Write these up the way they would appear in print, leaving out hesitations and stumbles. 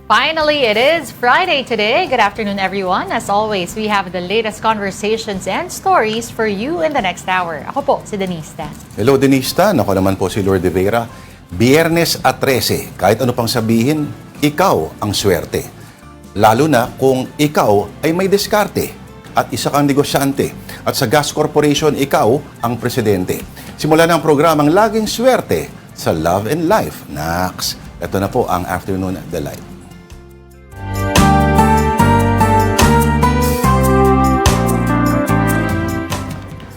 Finally, it is Friday today. Good afternoon, everyone. As always, we have the latest conversations and stories for you in the next hour. Ako po, si Denise Tan. Hello, Denise Tan. Ako naman po si Lourdes Vera. Biyernes at 13, kahit ano pang sabihin, ikaw ang swerte. Lalo na kung ikaw ay may diskarte at isa kang negosyante. At sa Gas Corporation, ikaw ang presidente. Simula na ang programang Laging Swerte sa Love and Life. Nax, ito na po ang Afternoon Delight.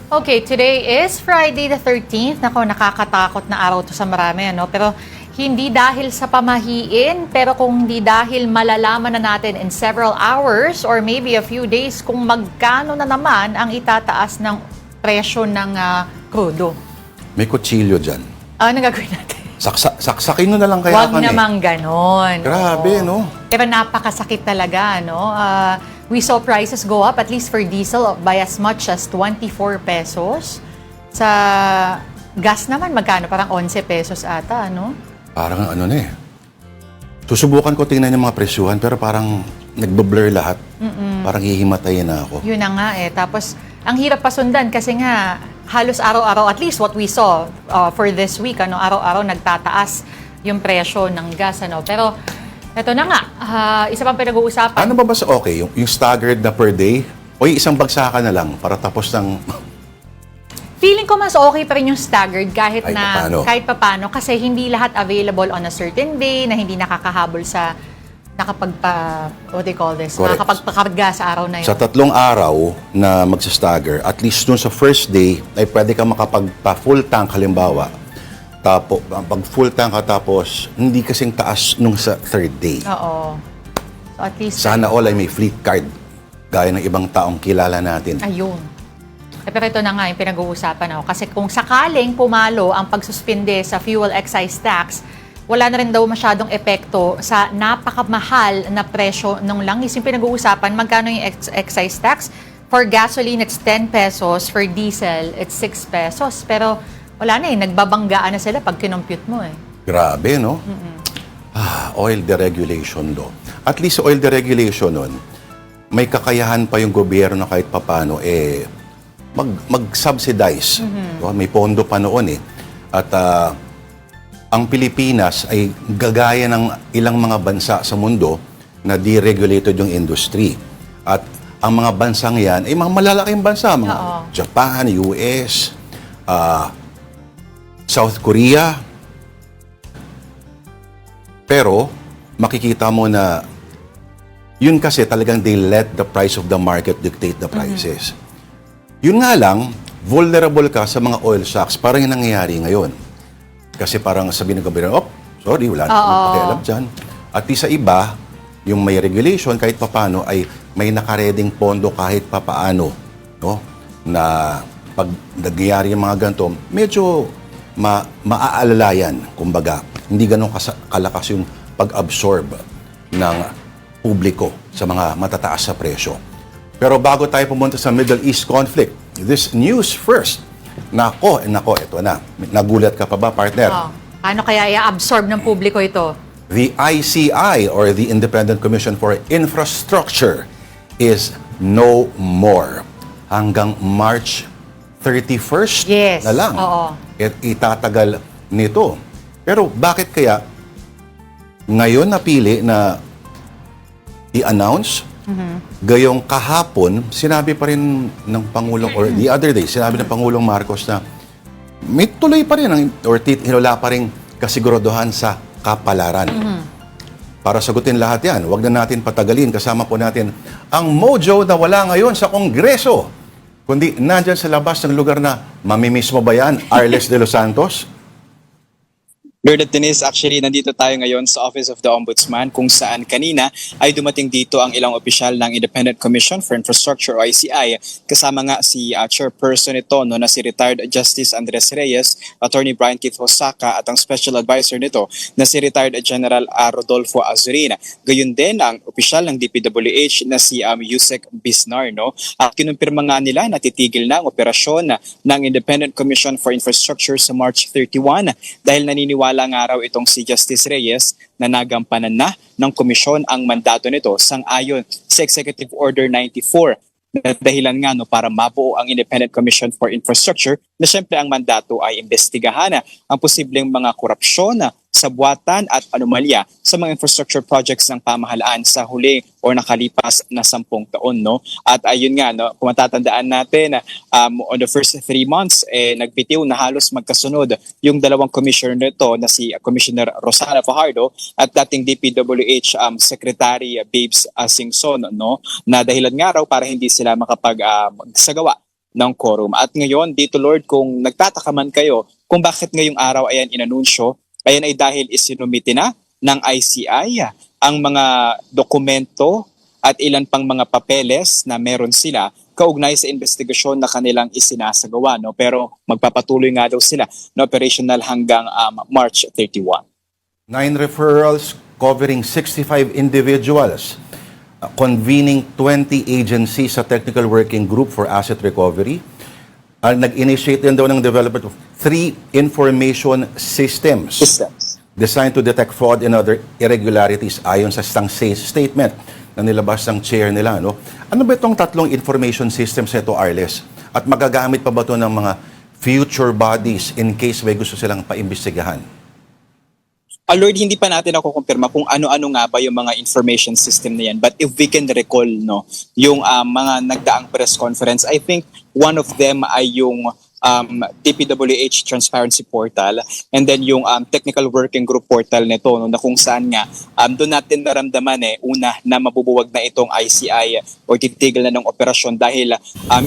Okay, today is Friday the 13th. Nako, nakakatakot na araw to sa marami, ano? Pero hindi dahil sa pamahiin, pero kung hindi dahil malalaman na natin in several hours or maybe a few days kung magkano na naman ang itataas ng presyo ng krudo. May kutsilyo dyan. Ano gagawin natin? Saksakin mo na lang kaya Huwag namang ganon. Grabe, no? Pero napakasakit talaga, no? We saw prices go up, at least for diesel, by as much as 24 pesos. Sa gas naman, magkano? Parang 11 pesos ata, no? Parang ano na eh. Susubukan ko tingnan yung mga presyuhan, pero parang nagbo-blur lahat. Parang hihimatayin na ako. Yun na nga eh. Tapos, ang hirap pasundan kasi nga, halos araw-araw, at least what we saw for this week, ano, araw-araw nagtataas yung presyo ng gas, ano. Pero, eto na nga, isa pang pinag-uusapan. Ano ba sa okay? Yung staggered na per day? O yung isang bagsakan na lang para tapos ng... Feeling ko mas okay pa rin yung staggered kahit Paano? kahit papano kasi hindi lahat available on a certain day na hindi nakakahabol sa what do you call this? Correct. Nakakapagpakarga sa araw na yun. Sa 3 araw na magsa-stagger, at least dun sa first day, ay pwede ka makapagpa-full tank halimbawa. Tapos, pag full tank ka tapos, hindi kasing taas nung sa third day. Oo. So at least... Sana all ay may fleet card, gaya ng ibang taong kilala natin. Ayun. Pero ito na nga yung pinag-uusapan ako. Kasi kung sakaling pumalo ang pagsuspinde sa fuel excise tax, wala na rin daw masyadong epekto sa napakamahal na presyo ng langis. Yung pinag-uusapan, magkano yung excise tax? For gasoline, it's 10 pesos. For diesel, it's 6 pesos. Pero wala na eh, nagbabanggaan na sila pag kinompute mo eh. Grabe, no? Oil deregulation law. At least sa oil deregulation nun, may kakayahan pa yung gobyerno kahit papano mag-subsidize. May pondo pa noon eh. At ang Pilipinas ay gagaya ng ilang mga bansa sa mundo na deregulated yung industry. At ang mga bansang yan ay mga malalaking bansa, mga Japan, US, South Korea. Pero makikita mo na yun kasi talagang they let the price of the market dictate the prices. Yun nga lang, vulnerable ka sa mga oil shocks. Parang yung nangyayari ngayon. Kasi parang sabihin ng gobyerno, sorry, wala na pakialam dyan. At sa iba, yung may regulation, kahit papano, ay may nakareding pondo kahit papaano. No? Na pag nagyayari yung mga ganito, medyo maaalalayan, kumbaga. Hindi ganun kalakas yung pag-absorb ng publiko sa mga matataas sa presyo. Pero bago tayo pumunta sa Middle East conflict, this news first. Nako, ito na. Nagulat ka pa ba, partner? Paano kaya i-absorb ng publiko ito? The ICI, or the Independent Commission for Infrastructure, is no more. Hanggang March 31st na lang. Itatagal nito. Pero bakit kaya ngayon napili na i-announce? Gayong kahapon, sinabi pa rin ng Pangulong, or the other day, sinabi ng Pangulong Marcos na may tuloy pa rin, hinula pa rin kasiguraduhan sa kapalaran. Para sagutin lahat yan, huwag na natin patagalin. Kasama po natin ang mojo na wala ngayon sa Kongreso. Kundi nandyan sa labas ng lugar na mamimiss mo ba yan, Arles de los Santos? Lord at Denise, actually nandito tayo ngayon sa Office of the Ombudsman kung saan kanina ay dumating dito ang ilang opisyal ng Independent Commission for Infrastructure o ICI. Kasama nga si chairperson nito na si retired Justice Andres Reyes, Attorney Brian Keith Hosaka at ang special advisor nito na si retired General Rodolfo Azurin. Gayun din ang opisyal ng DPWH na si Yusek Bisnar. No? At kinumpirma nga nila na titigil na ang operasyon ng Independent Commission for Infrastructure sa March 31 dahil naniniwala samantala nga raw itong si Justice Reyes na nagampanan na ng komisyon ang mandato nito sang-ayon sa Executive Order 94 na dahilan nga para mabuo ang Independent Commission for Infrastructure na syempre ang mandato ay imbestigahan ang posibleng mga korupsyon, sabwatan at anomalya sa mga infrastructure projects ng pamahalaan sa huli o nakalipas na 10 taon. At ayun nga, kung matatandaan natin, on the first 3 months, nagbitiw na halos magkasunod yung dalawang commissioner nito na si Commissioner Rosana Fajardo at dating DPWH Secretary Babes Singson, na dahilan nga raw para hindi sila sagawa ng quorum. At ngayon, dito Lord, kung nagtataka man kayo kung bakit ngayong araw ayan inanunsyo, ayan ay dahil isinumite na ng ICI ang mga dokumento at ilan pang mga papeles na meron sila kaugnay sa investigasyon na kanilang isinasagawa. Pero magpapatuloy nga daw sila na operational hanggang March 31. 9 referrals covering 65 individuals, convening 20 agencies sa Technical Working Group for Asset Recovery. Nag-initiate din daw ng development of 3 information systems designed to detect fraud and other irregularities ayon sa statement na nilabas ng chair nila. Ano ba itong 3 information systems nito, Arles? At magagamit pa ba ito ng mga future bodies in case may gusto silang paimbestigahan? Lord, hindi pa natin ako kumpirma kung ano-ano nga ba yung mga information system na yan. But if we can recall, yung mga nagdaang press conference, I think one of them ay yung DPWH Transparency Portal and then yung Technical Working Group Portal nito na kung saan nga doon natin naramdaman una na mabubuwag na itong ICI o titigil na ng operasyon dahil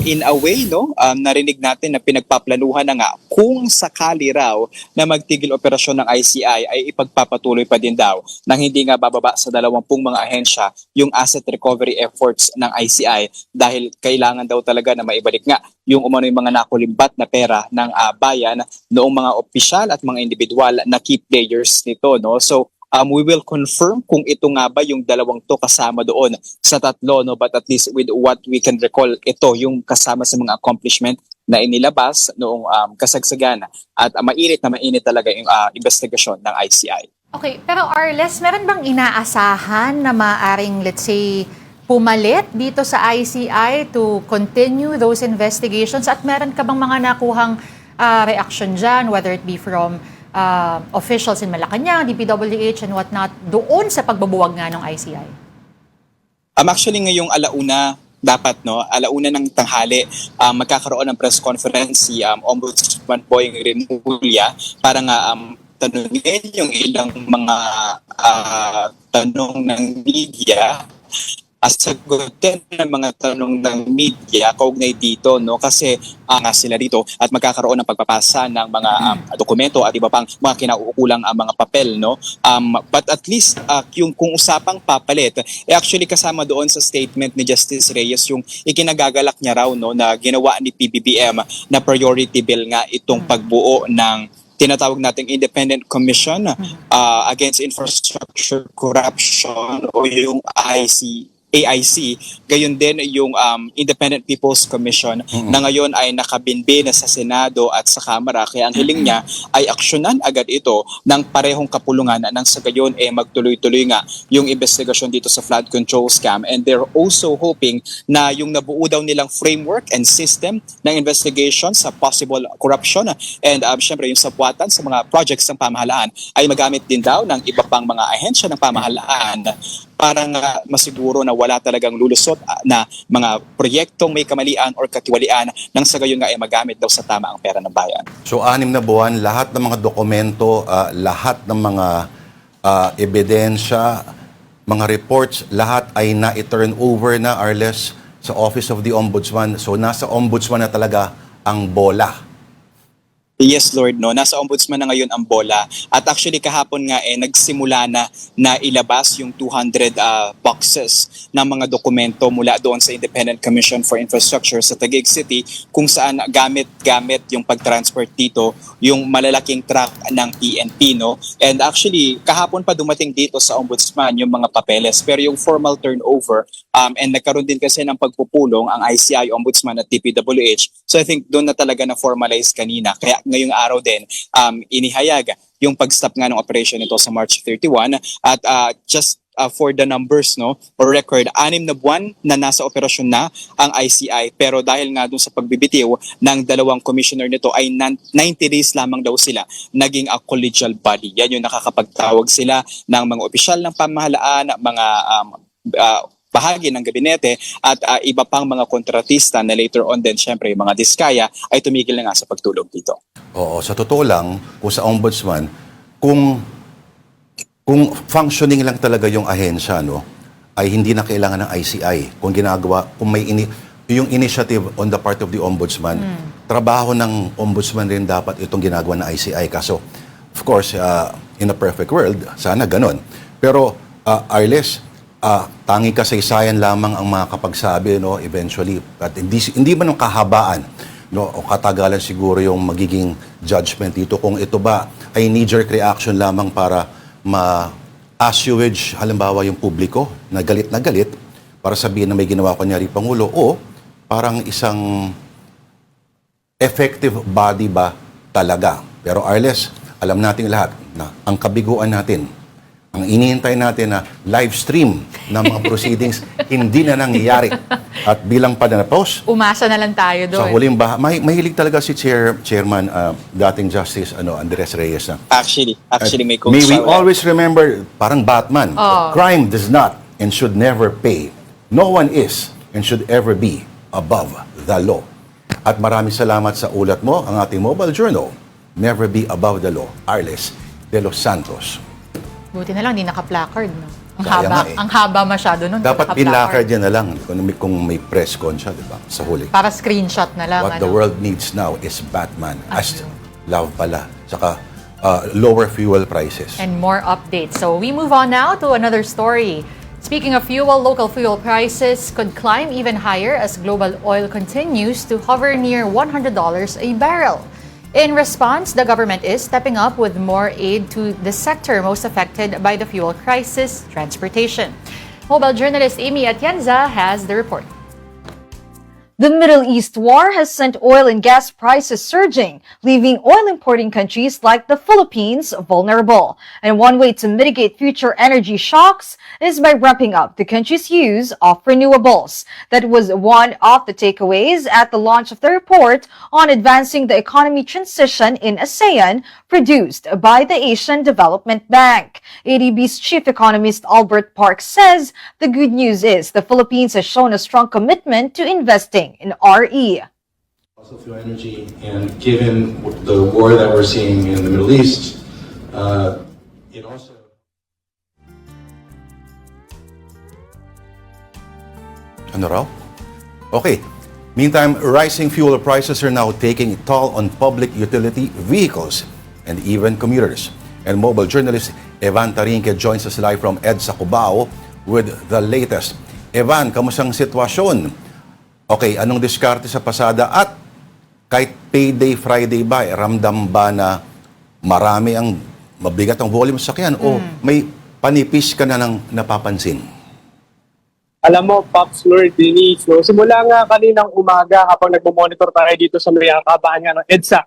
in a way narinig natin na pinagpaplanuhan na nga kung sakali raw na magtigil operasyon ng ICI ay ipagpapatuloy pa din daw nang hindi nga bababa sa 20 mga ahensya yung asset recovery efforts ng ICI dahil kailangan daw talaga na maibalik nga yung umano yung mga nakulimbat na pera ng bayan noong mga opisyal at mga individual na key players nito. So we will confirm kung ito nga ba yung 2 to kasama doon sa 3, but at least with what we can recall, ito yung kasama sa mga accomplishment na inilabas noong kasagsagan at mainit talaga yung investigasyon ng ICI. Okay, pero Arles, meron bang inaasahan na maaring, let's say, pumalit dito sa ICI to continue those investigations? At meron ka bang mga nakuhang reaction dyan, whether it be from officials in Malacanang, DPWH and whatnot, doon sa pagbabuwag nga ng ICI? Actually, ngayong alauna, alauna ng tanghali, magkakaroon ng press conference si Ombudsman Boying Remulla para nga tanungin yung ilang mga tanong ng media, sagutin ng mga tanong ng media kaugnay dito, kasi nga sila dito at magkakaroon ng pagpapasa ng mga dokumento at iba pang mga kinauukulang mga papel, but at least yung kung usapang papalit, actually kasama doon sa statement ni Justice Reyes yung ikinagagalak niya raw na ginawa ni PBBM na priority bill nga itong pagbuo ng tinatawag nating Independent Commission Against Infrastructure Corruption o yung AIC, gayon din yung Independent People's Commission na ngayon ay nakabinbin sa Senado at sa Kamara. Kaya ang hiling niya ay aksyonan agad ito ng parehong kapulungan nang sa gayon magtuloy-tuloy nga yung investigasyon dito sa flood control scam. And they're also hoping na yung nabuo daw nilang framework and system ng investigation sa possible corruption and syempre yung sapwatan sa mga projects ng pamahalaan ay magamit din daw ng iba pang mga ahensya ng pamahalaan para nga masiguro na wala talagang lulusot na mga proyektong may kamalian or katiwalian nang sa gayon nga ay magamit daw sa tama ang pera ng bayan. So 6 na buwan, lahat ng mga dokumento, lahat ng mga ebidensya, mga reports, lahat ay na-turn over na, Arles, sa Office of the Ombudsman. So nasa Ombudsman na talaga ang bola. Yes, Lord, nasa ombudsman na ngayon ang bola. At actually kahapon nga nagsimula na ilabas yung 200 boxes ng mga dokumento mula doon sa Independent Commission for Infrastructure sa Taguig City kung saan gamit yung pag-transport dito yung malalaking truck ng PNP, And actually kahapon pa dumating dito sa ombudsman yung mga papeles, pero yung formal turnover and nagkaroon din kasi ng pagpupulong ang ICI, Ombudsman at DPWH. So I think doon na talaga na formalize kanina. Kaya ngayong araw din inihayag yung pag-stop nga ng operation nito sa March 31 at just for the numbers no or record 6 na buwan na nasa operasyon na ang ICI pero dahil nga dun sa pagbibitiw ng dalawang commissioner nito ay 90 days lamang daw sila naging a collegial body. Yan yung nakakapagtawag sila ng mga opisyal ng pamahalaan, mga bahagi ng gabinete at iba pang mga kontratista na later on din syempre yung mga diskaya ay tumigil na nga sa pagtulog dito. Oo, sa totoo lang, kung sa ombudsman, kung functioning lang talaga yung ahensya, no, ay hindi na kailangan ng ICI. Kung ginagawa, kung may yung initiative on the part of the ombudsman, trabaho ng ombudsman rin dapat itong ginagawa ng ICI. Kaso, of course, in a perfect world, sana ganon. Pero, Arles, tanging kasaysayan lamang ang makakapagsabi, no, eventually, at hindi man ng kahabaan, no, o katagalan siguro yung magiging judgment dito kung ito ba ay knee-jerk reaction lamang para ma-assuage halimbawa yung publiko na galit para sabihin na may ginawa kunyari Pangulo o parang isang effective body ba talaga. Pero Arles, alam nating lahat na ang kabiguan natin, ang inihintay natin na live stream ng mga proceedings hindi na nangyayari. At bilang pananapos, Umasa na lang tayo doon. sa huling mahilig talaga si Chairman, dating Justice Andres Reyes na. Actually may quote May we siya. always remember, parang Batman, crime does not and should never pay. No one is and should ever be above the law. At maraming salamat sa ulat mo, ang ating mobile journal, Never Be Above the Law, Arles de los Santos. Buti na lang, di naka-placard. No? Ang Kaya haba, nga eh. ang haba masyado nun. Dapat pinlakard yan na lang kung may press con siya, di ba? Sa huli. Para screenshot na lang. What the world needs now is Batman. As love pala. Saka lower fuel prices. And more updates. So we move on now to another story. Speaking of fuel, local fuel prices could climb even higher as global oil continues to hover near $100 a barrel. In response, the government is stepping up with more aid to the sector most affected by the fuel crisis, transportation. Mobile journalist Amy Atienza has the report. The Middle East war has sent oil and gas prices surging, leaving oil-importing countries like the Philippines vulnerable. And one way to mitigate future energy shocks is by ramping up the country's use of renewables. That was one of the takeaways at the launch of the report on advancing the economy transition in ASEAN, produced by the Asian Development Bank. ADB's chief economist Albert Park says the good news is the Philippines has shown a strong commitment to investing in RE. Fossil fuel energy, and given the war that we're seeing in the Middle East, it also... Ano raw? Okay. Meantime, rising fuel prices are now taking a toll on public utility vehicles and even commuters. And mobile journalist Evan Tarinque joins us live from EDSA Cubao with the latest. Evan, kamusang sitwasyon? Okay, anong diskarte sa pasada at kahit payday Friday ba, ramdam ba na marami ang mabigat ang volume sa sakyan o may panipis ka na nang napapansin? Alam mo, Pops Lord Denise, no? Simula nga kaninang umaga habang nagmo-monitor tayo dito sa may kabahan nga ng EDSA.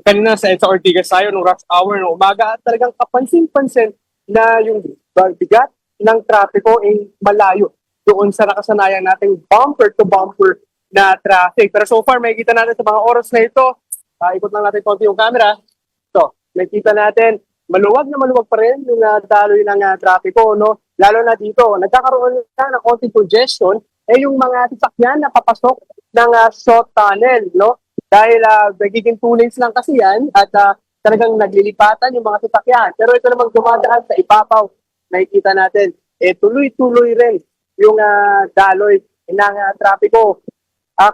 Kanina sa EDSA Ortigas tayo nung rush hour ng umaga at talagang kapansin-pansin na yung bigat ng trapiko ay malayo doon sa nakasanayan nating bumper-to-bumper na traffic. Pero so far, makikita natin sa mga oras na ito, ikot lang natin konti yung camera. So, makikita natin, maluwag pa rin yung daloy ng trapiko, no? Lalo na dito, nagkakaroon na ng konting congestion, yung mga sasakyan na papasok ng short tunnel, no? Dahil nagiging 2 lanes lang kasi yan at talagang naglilipatan yung mga sasakyan. Pero ito namang dumadaan sa ibabaw, nakikita natin, tuloy-tuloy rin yung daloy ng trapiko.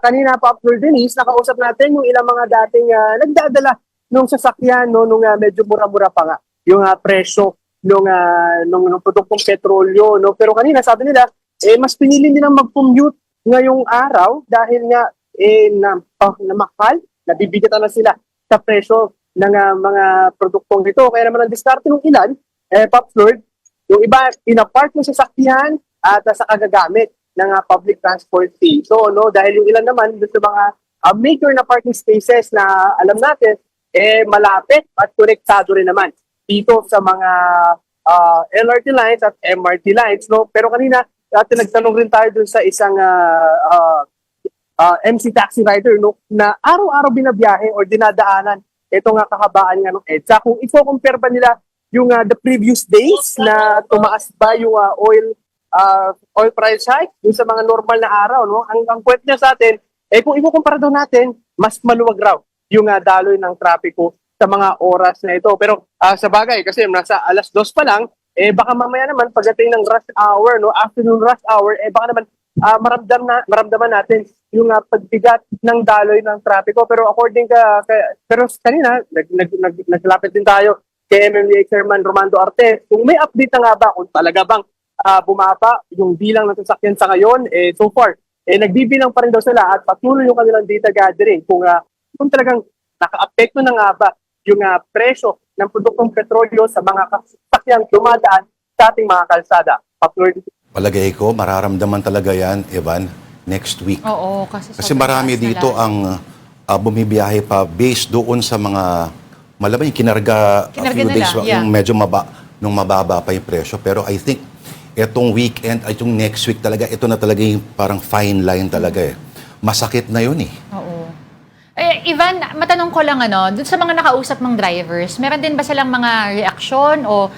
Kanina pa, Lord Denise, nakausap natin yung ilang mga dating nagdadala nung sasakyan, no, nung medyo mura-mura pa nga yung presyo nung produktong petrolyo, no. Pero kanina sabi nila mas pinili nilang mag-commute ngayong araw dahil nga na mahal, nabibigatan na sila sa presyo ng mga produktong ito. Kaya naman ang diskarte ng ilan, Pops Lord, yung iba pinapark ng sasakyan at sa kagagamit ng public transport fee. So, no, dahil yung ilan naman dito mga major na parking spaces na alam natin malapit at konektado rin naman dito sa mga LRT lines at MRT lines, no? Pero kanina, nagtanong rin tayo dun sa isang MC taxi rider, no, na araw-araw binabiyahe or dinadaanan ito nga kahabaan nga ng EDSA. Kung i-compare ba nila yung the previous days na tumaas ba yung oil price hike dun sa mga normal na araw, no? Ang kwento niya sa atin, kung i-compare daw natin, mas maluwag raw yung daloy ng trapiko sa mga oras na ito. Pero sa bagay, kasi nasa alas 2 pa lang, baka mamaya naman pagdating ng rush hour, no, afternoon rush hour, baka naman maramdaman natin yung pagbigat ng daloy ng trapiko. Pero according pero kanina, naglapit din tayo kay MMDA Chairman Romando Arte, kung may update na nga ba kung talaga bang bumaba yung bilang ng sasakyan sa ngayon, so far, nagbibilang pa rin daw sila at patuloy yung kanilang data gathering kung talagang naka-apekto na nga ba yung presyo ng produktong petrolyo sa mga sasakyang dumadaan sa ating mga kalsada. Patuloy. Palagay ko, mararamdaman talaga yan, Evan, next week. Oo, kasi Marami sobrang taas na dito lang. ang bumibiyahe pa based doon sa mga malamang yung kinarga a few nila, days, yeah. yung medyo nung mababa pa yung presyo. Pero I think etong weekend at yung next week talaga, ito na talaga yung parang fine line talaga eh. Masakit na yun eh. Oo. Ivan, matanong ko lang dun sa mga nakausap mong drivers, meron din ba silang mga reaksyon o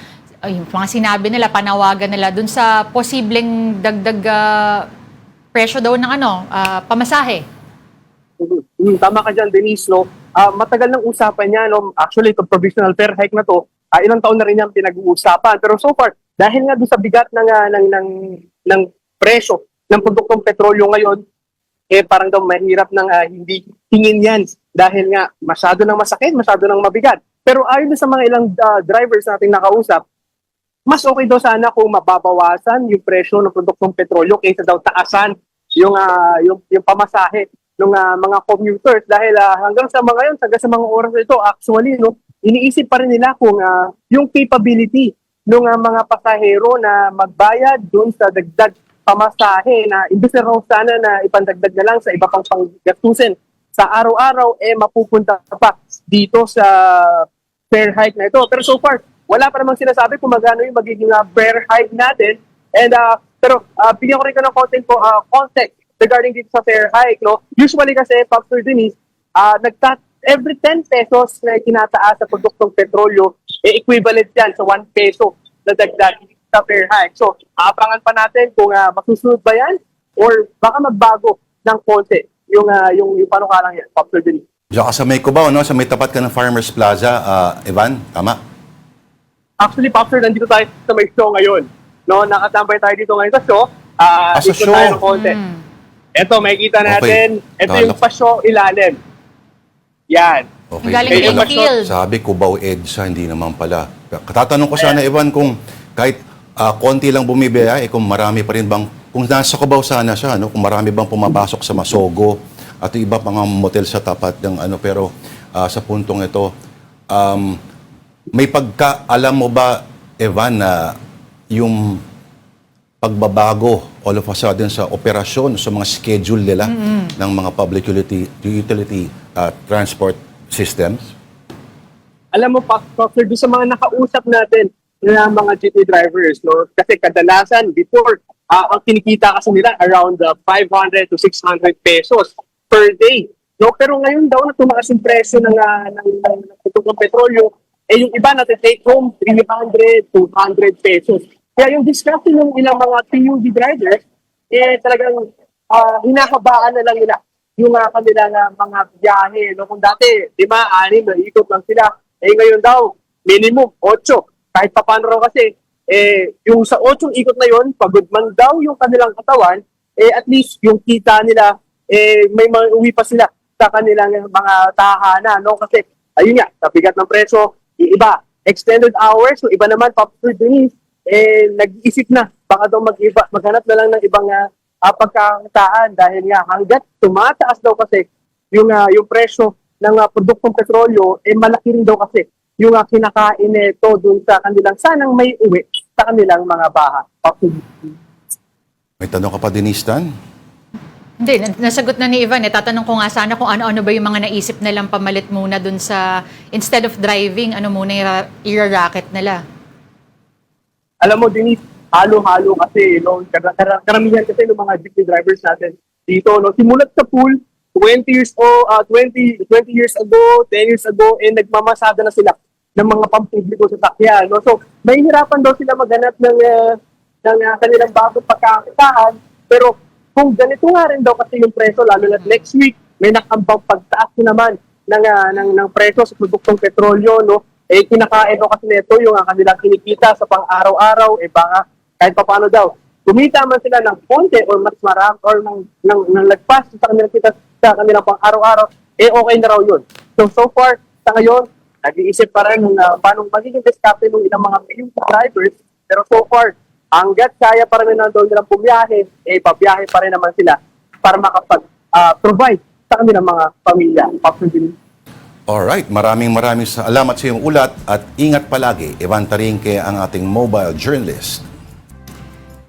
yung mga sinabi nila, panawagan nila dun sa posibleng dagdag presyo daw ng pamasahe? Tama ka dyan, Denise, no? Matagal ng usapan niya, no? Actually, itong provisional fare hike na to, ilang taon na rin niyang pinag-uusapan. Pero so far, dahil nga doon sa bigat ng presyo ng produktong petrolyo ngayon, parang daw mahirap nang hindi tingin yan dahil nga masyado nang masakit, masyado nang mabigat. Pero ayon sa mga ilang drivers nating nakausap, mas okay daw sana kung mababawasan yung presyo ng produktong petrolyo kaysa daw taasan yung pamasahe ng mga commuters dahil hanggang sa mga oras na ito actually, no, iniisip pa rin nila kung yung capability ng mga pasahero na magbayad dun sa dagdag pamasahe na imbes na raw sana na ipandagdag na lang sa iba pang panggastusin sa araw-araw, mapupunta pa dito sa fare hike na ito. Pero so far, wala pa namang sinasabi kung magkano yung magiging fare hike natin. And pero bigyan ko rin ka ng context regarding dito sa fare hike, no? Usually kasi, Pastor Denise, every 10 pesos na kinataas sa produktong petrolyo, equivalent yan sa 1 peso na dagdag sa fare hike. So, abangan pa natin kung masusunod ba yan or baka magbago ng konti yung panukalang yan, Pastor Denise. Diyan ka sa may Cubao, no? Sa may tapat ka ng Farmers Plaza, Evan, tama? Actually, Pastor, nandito tayo sa may show ngayon. No, nakatambay tayo dito ngayon sa show. Sa Ikot show? tayo ng konti. Ito, makikita natin. Ito yung pasyo ilalim. Yan. Okay. Galing Eh, yung Greenfield. Sabi Cubao EDSA, hindi naman pala. Katatanong ko sana, Evan, kung kahit konti lang bumibiyaya, kung marami pa rin bang, kung nasa Cubao sana siya, no? Kung marami bang pumapasok sa Masogo at yung iba pang motel sa tapat ng pero sa puntong ito, may alam mo ba, Evan, na yung pagbabago all of a sudden sa operasyon, sa mga schedule nila ng mga public utility transport systems? Alam mo, Pastor, doon sa mga nakausap natin na mga jeepney drivers, no? Kasi kadalasan, before, ang kinikita kasi nila around 500 to 600 pesos per day. No? Pero ngayon daw na tumaas yung presyo ng petrolyo, yung iba na take home 300, 200 pesos. Kaya yung discussion ng ilang mga PUV drivers, talagang hinahabaan na lang nila yung kanilang mga biyahe. No? Kung dati, 5, 6, na ikot lang sila. Ngayon daw, minimum 8. Kahit pa paano raw kasi, yung sa 8 ikot na yon, pagod man daw yung kanilang katawan, at least yung kita nila, may uwi pa sila sa kanilang mga tahanan. No? Kasi, ayun nga, sa bigat ng presyo, iba, extended hours, so iba naman, Pastor Denise, nag-iisip na, baka daw maghanap na lang ng ibang pagkakitaan dahil nga hanggat tumataas daw kasi yung presyo ng produktong petrolyo, malaki rin daw kasi yung kinakain nito dun sa kanilang sanang may uwi sa kanilang mga bahay. May tanong ka pa, Denise Tan? Hindi, nasagot na ni Ivan. Tatanong ko nga sana kung ano-ano ba yung mga naisip nilang pamalit muna dun sa, instead of driving, ano muna i-racket nila. Alam mo, Denise, halo-halo kasi, no, karamihan kasi ng mga jeepney drivers natin dito, no, simulat sa pool, 20 years ago, 10 years ago, nagmamasada na sila ng mga pampubliko sa sakyan, no. So, mahihirapan daw sila maghanap ng kanilang bagong pagkakakitaan, pero kung ganito nga rin daw kasi yung preso, lalo na next week, may nakambang pagtaas naman ng preso sa produktong petrolyo, no? Kinakain daw kasi nito yung kanilang kinikita sa pang-araw-araw, baka kahit pa paano daw. Kumita man sila ng konti or mas marami or ng lagpas sa kanilang kita sa kanilang pang-araw-araw, okay na raw yun. So far, sa ngayon, nag-iisip pa rin paano magiging diskarte ng ilang mga drivers, pero so far, hanggat kaya pa rin na doon nilang pumiyahe, pabiyahe pa rin naman sila para makapag-provide sa kanilang mga pamilya. Alright, maraming salamat sa iyong ulat at ingat palagi. Ivan Tarinque ang ating mobile journalist.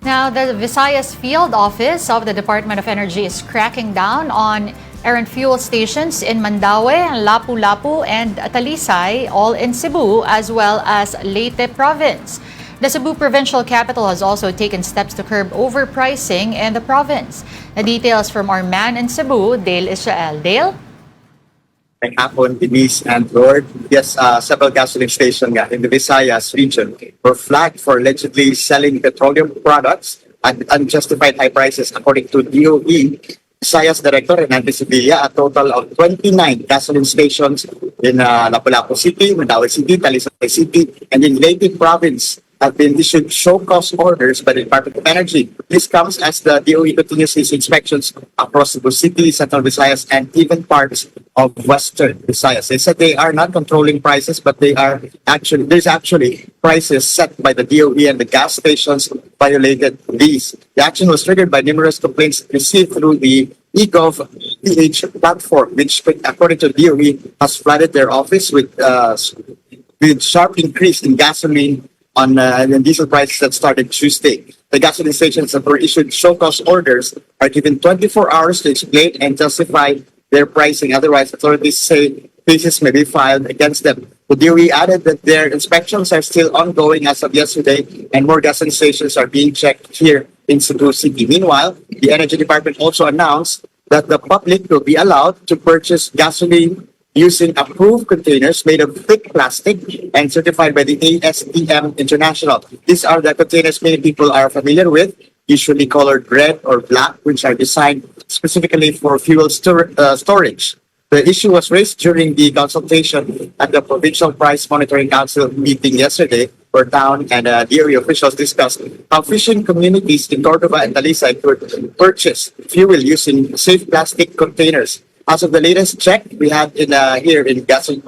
Now, the Visayas Field Office of the Department of Energy is cracking down on errant fuel stations in Mandaue, Lapu-Lapu, and Talisay, all in Cebu, as well as Leyte Province. The Cebu provincial capital has also taken steps to curb overpricing in the province. The details from our man in Cebu, Dale Israel. Dale? May hapon, Denise and Lord. Yes, several gasoline stations in the Visayas region were flagged for allegedly selling petroleum products at unjustified high prices. According to DOE, Visayas Director Hernando Sevilla, a total of 29 gasoline stations in Lapu-Lapu City, Mandaue City, Talisay City, and in Leyte Province have been issued show-cause orders by the Department of Energy. This comes as the DOE continues its inspections across Cebu City, Central Visayas, and even parts of Western Visayas. They said they are not controlling prices, but there's actually prices set by the DOE, and the gas stations violated these. The action was triggered by numerous complaints received through the eGov.ph platform, which, according to DOE, has flooded their office with sharp increase in gasoline on diesel prices that started Tuesday. The gasoline stations that were issued show-cause orders are given 24 hours to explain and justify their pricing. Otherwise, authorities say cases may be filed against them. The DOE added that their inspections are still ongoing as of yesterday, and more gasoline stations are being checked here in Cebu City. Meanwhile, the Energy Department also announced that the public will be allowed to purchase gasoline using approved containers made of thick plastic and certified by the ASTM International. These are the containers many people are familiar with, usually colored red or black, which are designed specifically for fuel storage. The issue was raised during the consultation at the Provincial Price Monitoring Council meeting yesterday, where town and DOE officials discussed how fishing communities in Cordova and Talisay could purchase fuel using safe plastic containers. As of the latest check we had here in gasoline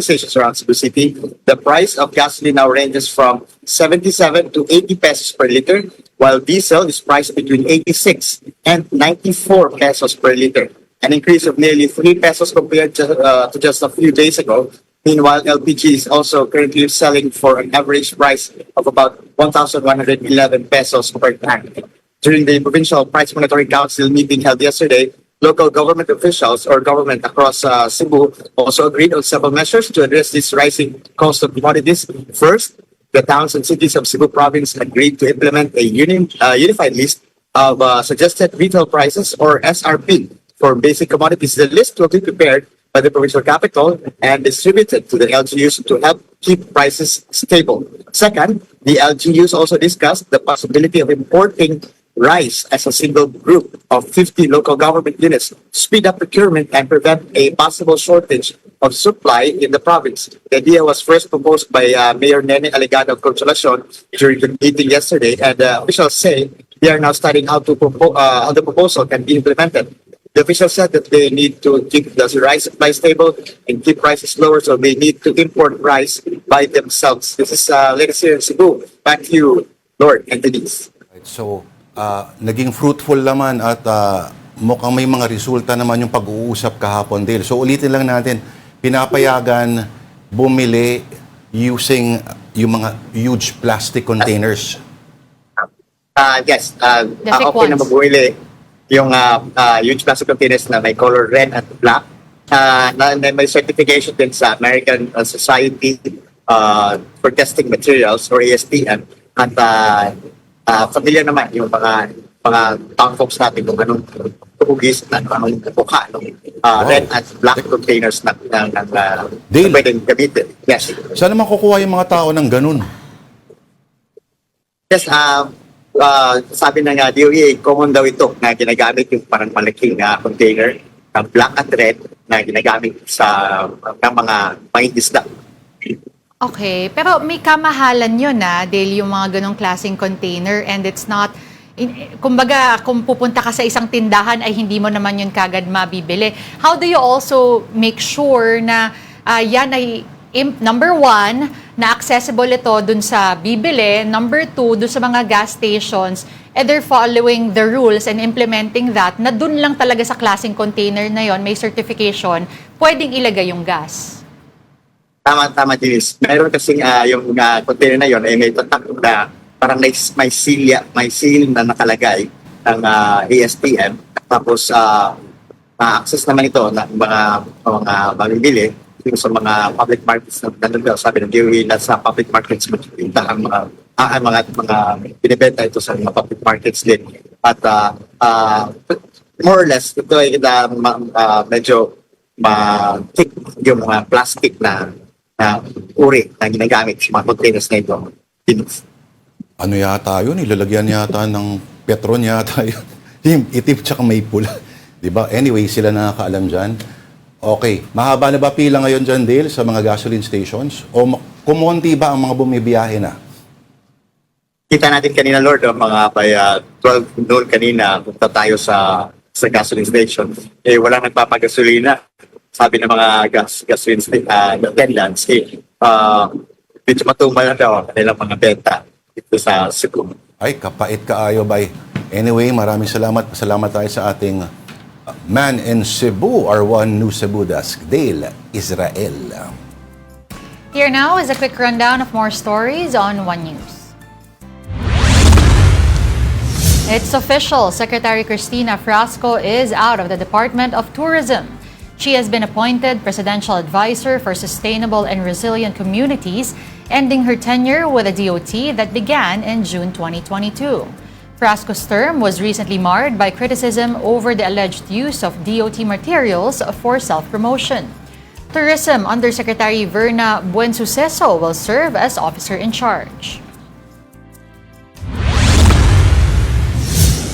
stations around Cebu City, the price of gasoline now ranges from 77 to 80 pesos per liter, while diesel is priced between 86 and 94 pesos per liter, an increase of nearly 3 pesos compared to just a few days ago. Meanwhile, LPG is also currently selling for an average price of about 1,111 pesos per tank. During the Provincial Price Monitoring Council meeting held yesterday, local government officials or government across Cebu also agreed on several measures to address this rising cost of commodities. First, the towns and cities of Cebu province agreed to implement a unified list of suggested retail prices or SRP for basic commodities. The list will be prepared by the provincial capital and distributed to the LGUs to help keep prices stable. Second, the LGUs also discussed the possibility of importing rice as a single group of 50 local government units, speed up procurement and prevent a possible shortage of supply in the province. The idea was first proposed by Mayor Nene Alegado of Consolacion during the meeting yesterday, and officials say they are now studying how the proposal can be implemented. The officials said that they need to keep the rice supply stable and keep prices lower, so they need to import rice by themselves. This is latest here in Cebu. Back to you, Lord and Denise. So, naging fruitful naman at mukhang may mga resulta naman yung pag-uusap kahapon, Dale. So ulitin lang natin, pinapayagan bumili using yung mga huge plastic containers. Yes, The thick okay na ones. mabuhili. yung huge plastic containers na may color red at black. Na may certification din sa American Society for Testing Materials or ASTM. At familiar naman yung mga town folks natin kung anong hugis at anong mukha ng red at black containers na Dale. pwedeng gamitin. Yes. Saan naman kukuha yung mga tao ng ganun? Yes, sabi ng DOE, common daw ito na ginagamit yung parang malaking container ng black at red na ginagamit sa ng mga pangingisda. Okay, pero may kamahalan yun dahil yung mga ganong klaseng container and it's not, kumbaga kung pupunta ka sa isang tindahan ay hindi mo naman yun kagad mabibili. How do you also make sure na yan ay number one, na accessible ito dun sa bibili, number two, dun sa mga gas stations, and they're following the rules and implementing that, na dun lang talaga sa klaseng container na yon may certification, pwedeng ilagay yung gas. Tama, Denise. Meron kasing yung container na yon ay may tatak na parang may seal na nakalagay ng ASTM. Tapos, access naman ito ng mga mamimili yung sa mga public markets na nandun daw, sabi ng DOE na sa public markets ang mga binibenta ito sa mga public markets din. At more or less, ito ay medyo thick yung mga plastic na uri na ginagamit sa mga containers na ito. Ano yata yun? Ilalagyan yata ng Petron yata yun. Yung itim tsaka may pula. Diba? Anyway, sila nakakaalam dyan. Okay. Mahaba na ba pila ngayon dyan, Dale, sa mga gasoline stations? O kumonti ba ang mga bumibiyahe na? Kita natin kanina, Lord, mga by 12 noon kanina, punta tayo sa gasoline station. Walang nagpapagasolina. Sabi ng mga gasoline attendants, medyo matumal na daw ang kanilang mga benta dito sa Cebu. Ay, kapait kaayo, bay. Anyway, maraming salamat. Salamat tayo sa ating man in Cebu, our one new Cebu desk, Dale Israel. Here now is a quick rundown of more stories on One News. It's official. Secretary Cristina Frasco is out of the Department of Tourism. She has been appointed Presidential Advisor for Sustainable and Resilient Communities, ending her tenure with the DOT that began in June 2022. Frasco's term was recently marred by criticism over the alleged use of DOT materials for self-promotion. Tourism Undersecretary Verna Buensuceso will serve as officer in charge.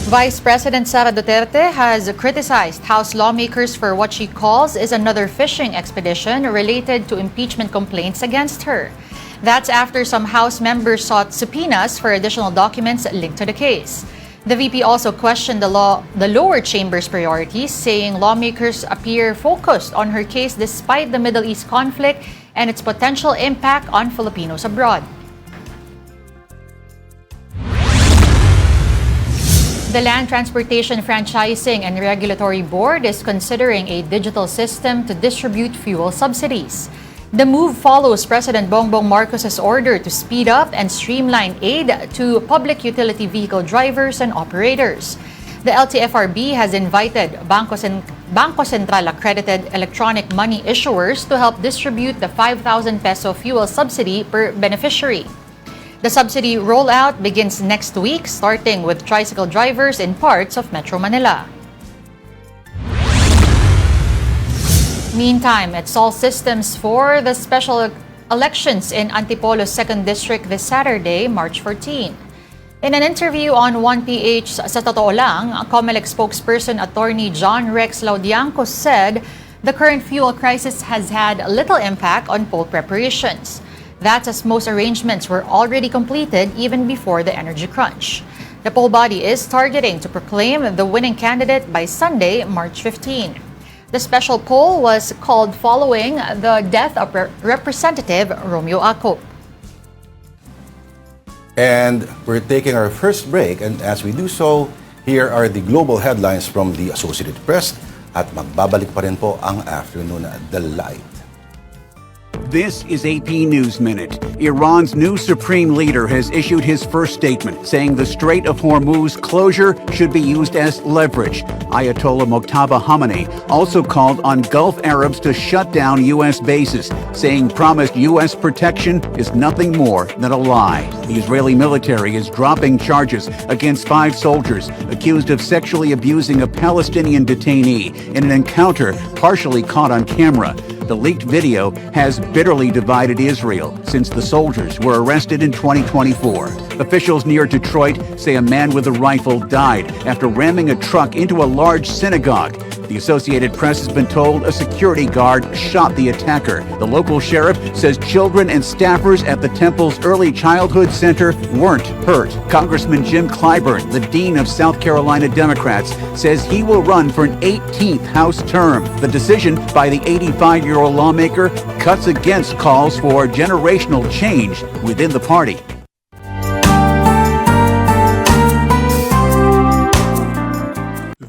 Vice President Sara Duterte has criticized House lawmakers for what she calls is another fishing expedition related to impeachment complaints against her. That's after some House members sought subpoenas for additional documents linked to the case. The VP also questioned the lower chamber's priorities, saying lawmakers appear focused on her case despite the Middle East conflict and its potential impact on Filipinos abroad. The Land Transportation Franchising and Regulatory Board is considering a digital system to distribute fuel subsidies. The move follows President Bongbong Marcos's order to speed up and streamline aid to public utility vehicle drivers and operators. The LTFRB has invited Bangko Sentral accredited electronic money issuers to help distribute the 5,000 peso fuel subsidy per beneficiary. The subsidy rollout begins next week, starting with tricycle drivers in parts of Metro Manila. Meantime, it's all systems for the special elections in Antipolo's 2nd District this Saturday, March 14. In an interview on 1PH sa Totoo Lang, COMELEC spokesperson Attorney John Rex Laudianco said the current fuel crisis has had little impact on poll preparations. That's as most arrangements were already completed even before the energy crunch. The poll body is targeting to proclaim the winning candidate by Sunday, March 15. The special poll was called following the death of Representative Romeo Acop. And we're taking our first break, and as we do so, here are the global headlines from the Associated Press at magbabalik pa rin po ang Afternoon Delight. This is AP News Minute. Iran's new supreme leader has issued his first statement, saying the Strait of Hormuz closure should be used as leverage. Ayatollah Muqtada Khamenei also called on Gulf Arabs to shut down U.S. bases, saying promised U.S. protection is nothing more than a lie. The Israeli military is dropping charges against 5 soldiers accused of sexually abusing a Palestinian detainee in an encounter partially caught on camera. The leaked video has bitterly divided Israel since the soldiers were arrested in 2024. Officials near Detroit say a man with a rifle died after ramming a truck into a large synagogue. The Associated Press has been told a security guard shot the attacker. The local sheriff says children and staffers at the temple's early childhood center weren't hurt. Congressman Jim Clyburn, the dean of South Carolina Democrats, says he will run for an 18th House term. The decision by the 85-year-old lawmaker cuts against calls for generational change within the party.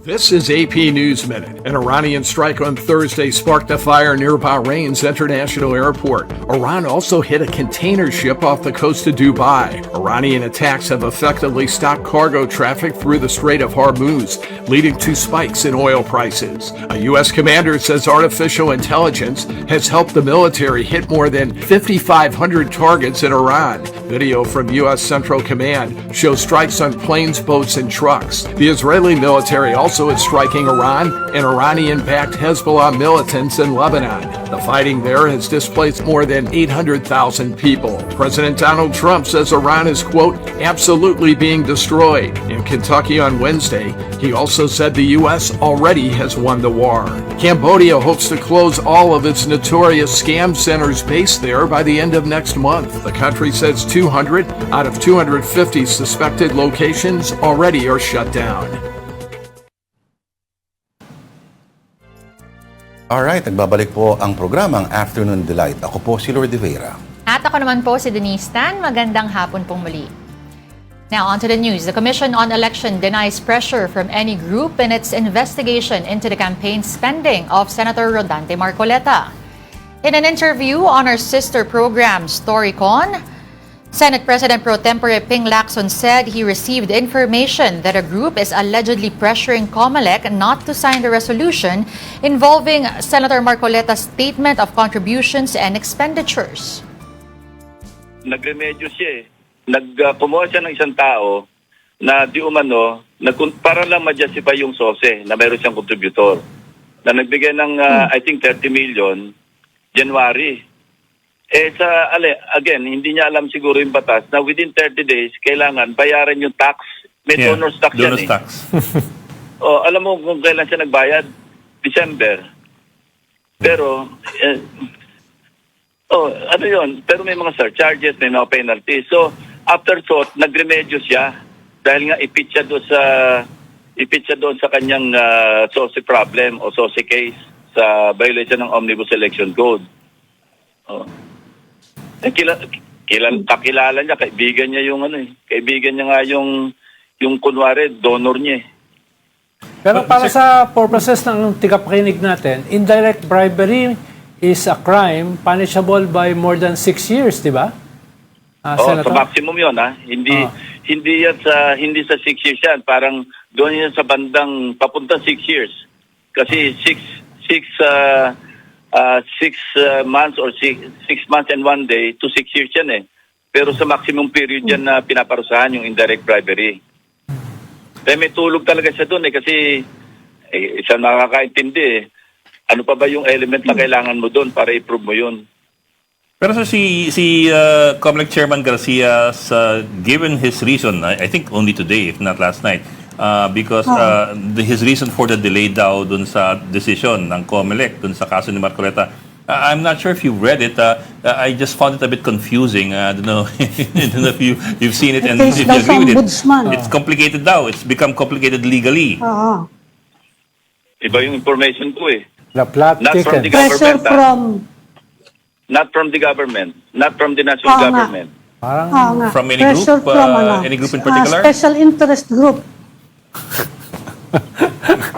This is AP News Minute. An Iranian strike on Thursday sparked a fire near Bahrain's international airport. Iran also hit a container ship off the coast of Dubai. Iranian attacks have effectively stopped cargo traffic through the Strait of Hormuz, leading to spikes in oil prices. A U.S. commander says artificial intelligence has helped the military hit more than 5,500 targets in Iran. Video from U.S. Central Command shows strikes on planes, boats, and trucks. The Israeli military also is striking Iran and Iranian-backed Hezbollah militants in Lebanon. The fighting there has displaced more than 800,000 people. President Donald Trump says Iran is, quote, absolutely being destroyed. In Kentucky on Wednesday, he also said the U.S. already has won the war. Cambodia hopes to close all of its notorious scam centers based there by the end of next month. The country says 200 out of 250 suspected locations already are shut down. Alright, nagbabalik po ang programang Afternoon Delight. Ako po si Lord de Vera. At ako naman po si Denise Tan. Magandang hapon pong muli. Now, on to the news. The Commission on Election denies pressure from any group in its investigation into the campaign spending of Senator Rodante Marcoleta. In an interview on our sister program, Storycon, Senate President Pro Tempore Ping Lacson said he received information that a group is allegedly pressuring COMELEC not to sign the resolution involving Senator Marcoleta's statement of contributions and expenditures. Nagremedyo siya eh. Kumuha siya ng isang tao na di umano, para lang ma-justify yung SOSE na mayroon siyang contributor. Na nagbigay ng, I think, 30 million, January. Again, hindi niya alam siguro yung batas na within 30 days, kailangan bayaran yung tax. May donor's tax yan eh. Tax. Alam mo kung kailan siya nagbayad? December. Pero, ano yun? Pero may mga surcharges, may mga penalties. So, afterthought, nagremedyo siya dahil nga ipit siya doon sa kanyang SOSE problem o SOSE case sa violation ng Omnibus Election Code. Kakilala niya, kaibigan niya yung kaibigan niya nga yung kunwari, donor niya eh. Pero para sa purposes ng tigapakinig natin, indirect bribery is a crime punishable by more than 6 years, di ba? Sa maximum yun, ha? Hindi sa 6 years yan. Parang doon yan sa bandang papunta 6 years. Kasi 6 months or 6 months and 1 day to 6 years yan eh. Pero sa maximum period yan na pinaparusahan yung indirect bribery. Kaya may tulog talaga siya doon eh kasi isa nakakaintindi eh. Ano pa ba yung element na kailangan mo doon para i-prove mo yun? Pero sir, si COMELEC Chairman Garcia given his reason, I think only today if not last night, because his reason for the delay daw dun sa decision ng COMELEC dun sa kaso ni Marcoleta, I'm not sure if you've read it. I just found it a bit confusing. I don't know, if you've seen it and if you agree with it. It's complicated daw. It's become complicated legally. Iba yung information ko eh. The plot not from the government. Not from the government. Not from the national government. From any group? Any group in particular? Special interest group.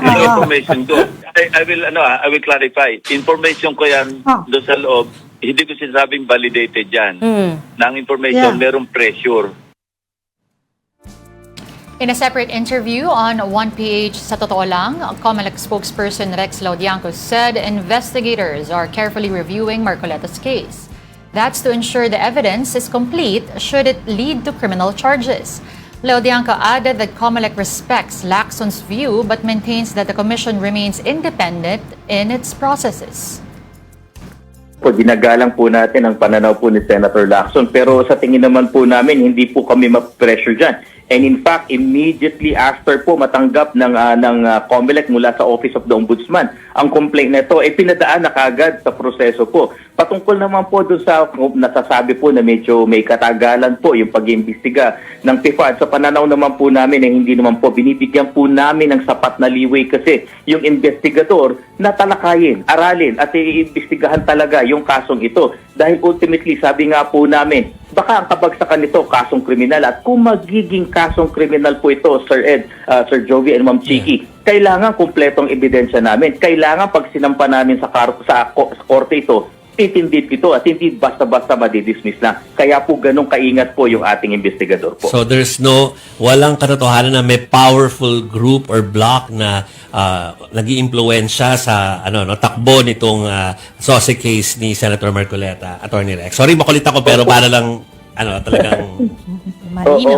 Information ko. I will clarify. Information ko yan doon sa loob hindi ko sinasabing validated yan. Na ang information, merong pressure. In a separate interview on 1PH sa Totoo Lang, COMELEC spokesperson Rex Laudianco said investigators are carefully reviewing Marcoleta's case. That's to ensure the evidence is complete should it lead to criminal charges. Laudianco added that COMELEC respects Lacson's view but maintains that the commission remains independent in its processes. Ginagalang po natin ang pananaw po ni Senator Lacson, pero sa tingin naman po namin hindi po kami ma-pressure dyan. And in fact, immediately after po matanggap ng COMELEC mula sa Office of the Ombudsman ang complaint na ito, pinadaan na kagad sa proseso po. Patungkol naman po doon sa nasasabi po na medyo may katagalan po yung pag-iimbestiga ng PIFA. Sa pananaw naman po namin na hindi naman po binibigyan po namin ng sapat na leeway kasi yung investigador na talakayin, aralin at iimbestigahan talaga yung kasong ito. Dahil ultimately, sabi nga po namin, baka ang kabagsakan nito kasong kriminal at kung magiging kasong kriminal po ito, Sir Ed, Sir Jovi and Ma'am Chiki, kailangan kumpletong ebidensya namin. Kailangan pag sinampa namin sa korte ito, titindid ito at hindi basta-basta madidismiss na. Kaya po ganun kaingat po yung ating investigador po. So there's walang katotohanan na may powerful group or block na nag-iimpluwensya sa takbo nitong SOSE case ni Senator Marcoleta, Attorney Rex. Sorry, makulit ako pero para lang talagang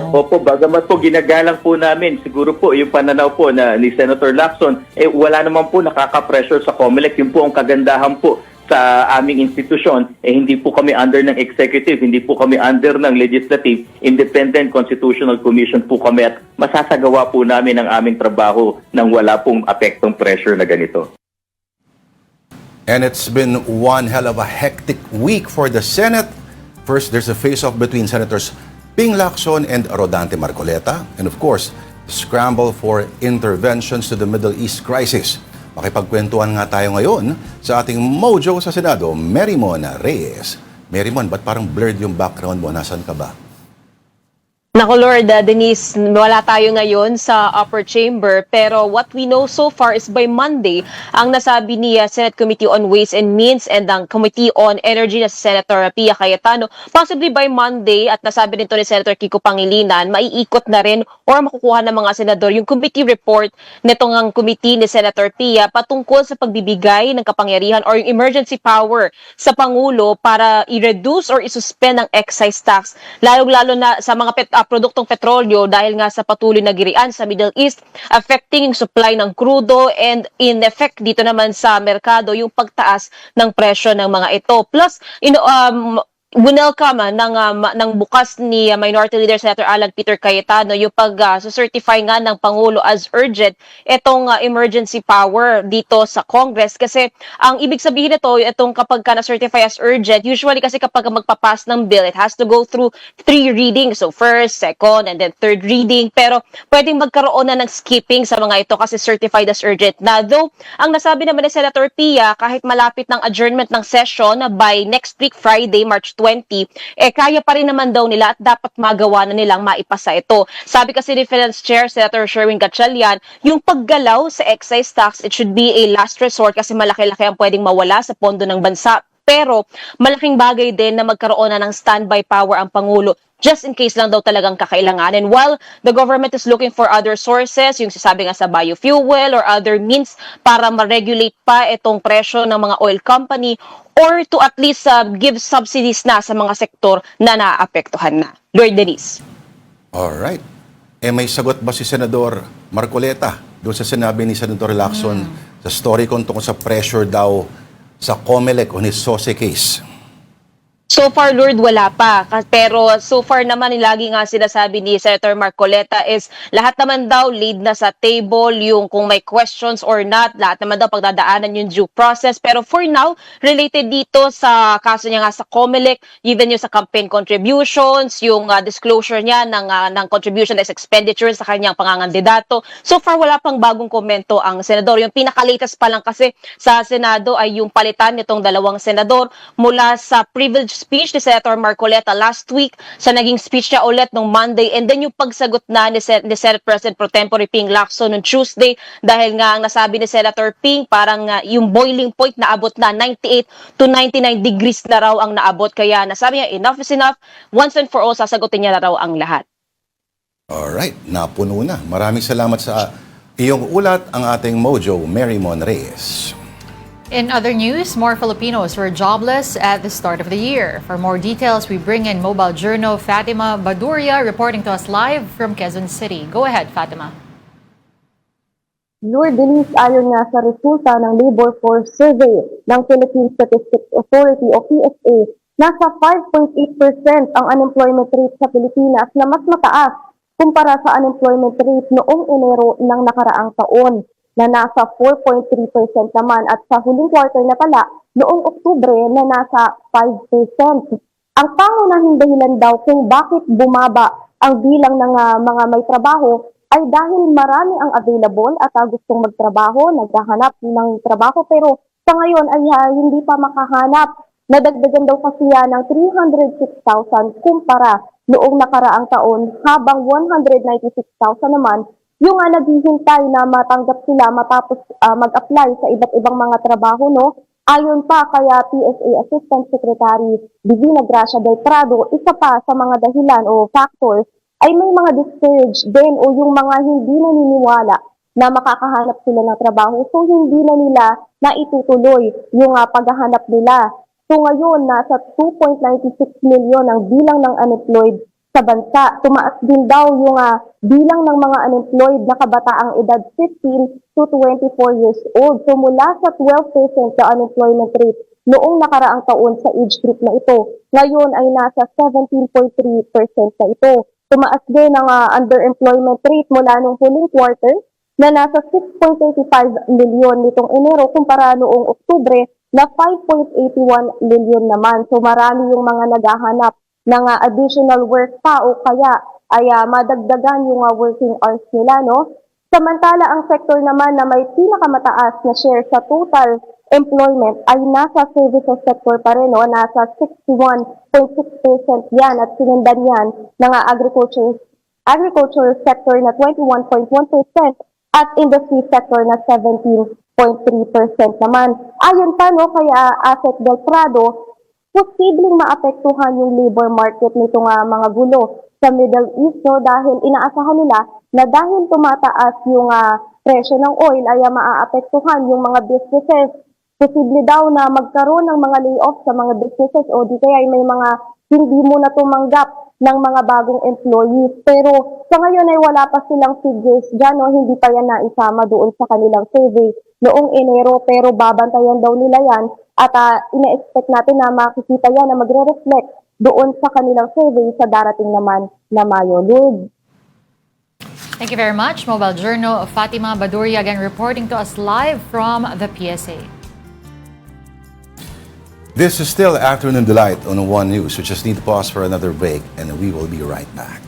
Opo, bagamat po ginagalang po namin, siguro po yung pananaw po na ni Senator Lacson, wala naman po nakaka-pressure sa COMELEC. Yun po ang kagandahan po sa aming institusyon, hindi po kami under ng executive, hindi po kami under ng legislative, independent constitutional commission po kami at masasagawa po namin ang aming trabaho nang wala pong apektong pressure na ganito. And it's been one hell of a hectic week for the Senate. First, there's a face-off between Senators Ping Lacson and Rodante Marcoleta. And of course, the scramble for interventions to the Middle East crisis. Makipagkwentuhan nga tayo ngayon sa ating mojo sa Senado, Merrimon Reyes. Merrimon, ba't parang blurred yung background mo? Nasaan ka ba? Naku Lord, Denise, wala tayo ngayon sa upper chamber pero what we know so far is by Monday, ang nasabi ni Senate Committee on Ways and Means and ang Committee on Energy na si Senator Pia Cayetano, possibly by Monday at nasabi nito ni Senator Kiko Pangilinan, maiikot na rin or makukuha ng mga senador yung committee report nitong ang committee ni Senator Pia patungkol sa pagbibigay ng kapangyarihan or yung emergency power sa Pangulo para i-reduce or i-suspend ang excise tax, lalo-lalo na sa mga produktong petrolyo dahil nga sa patuloy na girian sa Middle East, affecting yung supply ng crudo and in effect dito naman sa merkado yung pagtaas ng presyo ng mga ito. Plus, winelcome ng bukas ni Minority Leader Senator Alan Peter Cayetano yung pag-certify nga ng Pangulo as urgent itong emergency power dito sa Congress kasi ang ibig sabihin nito itong kapag na-certify as urgent, usually kasi kapag magpapass ng bill, it has to go through 3 readings. So first, second, and then third reading. Pero pwedeng magkaroon na ng skipping sa mga ito kasi certified as urgent na. Though, ang nasabi naman ni Senator Pia, kahit malapit ng adjournment ng session by next week, Friday, March 20, kaya pa rin naman daw nila at dapat magawa na nilang maipasa ito. Sabi kasi ni Finance Chair Senator Sherwin Gatchalian, yung paggalaw sa excise tax, it should be a last resort kasi malaki-laki ang pwedeng mawala sa pondo ng bansa. Pero malaking bagay din na magkaroon na ng standby power ang Pangulo just in case lang daw talagang kakailangan. And while the government is looking for other sources, yung sasabi nga sa biofuel or other means para ma-regulate pa itong presyo ng mga oil company or to at least give subsidies na sa mga sektor na naaapektuhan na. Lord Denise. Alright. May sagot ba si Senador Marcoleta doon sa sinabi ni Senator Lacson sa story kung tungkol sa pressure daw sa COMELEC on his SOSE case? So far, Lord, wala pa. Pero so far naman, lagi nga sinasabi ni Senator Marcoleta is lahat naman daw lead na sa table, yung kung may questions or not, lahat naman daw pagdadaanan yung due process. Pero for now, related dito sa kaso niya nga sa COMELEC, even yung sa campaign contributions, yung disclosure niya ng contribution as expenditure sa kanyang pangangandidato. So far, wala pang bagong komento ang senador. Yung pinaka-latest pa lang kasi sa Senado ay yung palitan nitong 2 senador mula sa privileged speech ni Senator Marcoleta last week, sa naging speech niya ulit nung Monday, and then yung pagsagot na ni Senate President Pro Tempore Ping Lacson noong Tuesday, dahil nga ang nasabi ni Senator Ping, parang yung boiling point na abot na 98 to 99 degrees na raw ang naabot. Kaya nasabi niya, enough is enough, once and for all, sasagutin niya na raw ang lahat. Alright, napuno na. Maraming salamat sa iyong ulat, ang ating Mojo, Mary Mon Reyes. In other news, more Filipinos were jobless at the start of the year. For more details, we bring in Mobile Journal Fatima Baduria reporting to us live from Quezon City. Go ahead, Fatima. Lord Denise, ayon nga sa resulta ng Labor Force Survey ng Philippine Statistics Authority o PSA, nasa 5.8% ang unemployment rate sa Pilipinas na mas mataas kumpara sa unemployment rate noong Enero ng nakaraang taon na nasa 4.3% naman at sa huling quarter na pala noong Oktubre na nasa 5%. Ang pangunahing dahilan daw kung bakit bumaba ang bilang ng mga may trabaho ay dahil marami ang available at gustong magtrabaho, naghahanap ng trabaho pero sa ngayon ay hindi pa makahanap. Nadagdagan daw kasi ng 306,000 kumpara noong nakaraang taon habang 196,000 naman yung naghihintay na matanggap sila matapos mag-apply sa iba't ibang mga trabaho, no? Ayon pa kaya PSA Assistant Secretary Divina Gracia del Prado, isa pa sa mga dahilan o factors ay may mga discouraged din o yung mga hindi naniniwala na makakahanap sila ng trabaho. So hindi na nila naitutuloy yung paghahanap nila. So ngayon, nasa 2.96 million ang bilang ng unemployed sa bansa. Tumaas din daw yung bilang ng mga unemployed na kabataang edad 15 to 24 years old. So mula sa 12% sa unemployment rate noong nakaraang taon sa age group na ito, ngayon ay nasa 17.3% na ito. Tumaas din ang underemployment rate mula nung huling quarter na nasa 6.35 million nitong Enero kumpara noong Oktubre na 5.81 million naman. So marami yung mga naghahanap ng additional work pa o kaya ay madagdagan yung working hours nila, no? Samantala, ang sector naman na may pinakamataas na share sa total employment ay nasa services sector pa rin, no? Nasa 61.6% yan at sinundan yan ng agriculture sector na 21.1% at industry sector na 17.3% naman. Ayon pa, no, kaya Asset del Prado, posibleng maapektuhan yung labor market nitong mga gulo sa Middle East, no, dahil inaasahan nila na dahil tumataas yung presyo ng oil ay maaapektuhan yung mga businesses. Posible daw na magkaroon ng mga layoff sa mga businesses o di kaya ay may mga hindi mo na tumanggap ng mga bagong employees. Pero sa ngayon ay wala pa silang figures dyan, no? Hindi pa yan naisama doon sa kanilang survey noong Enero, pero babantayan daw nila yan at ina-expect natin na makikita yan na magre-reflect doon sa kanilang survey sa darating naman na Mayo. Lord. Thank you very much, Mobile Journal Fatima Baduria, again reporting to us live from the PSA. This is still Afternoon Delight on One News. We just need to pause for another break and we will be right back.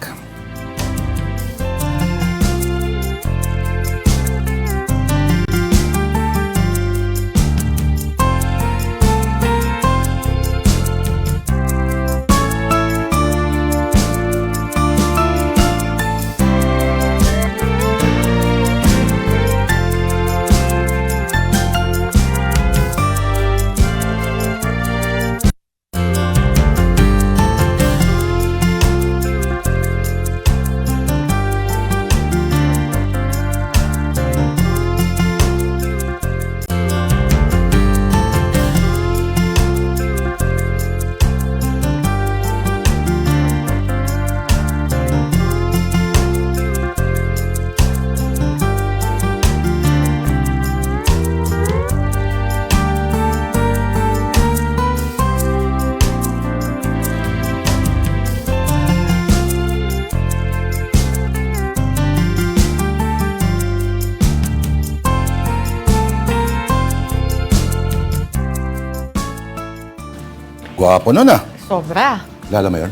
Gwapo nun Sobra. Lala mo yun?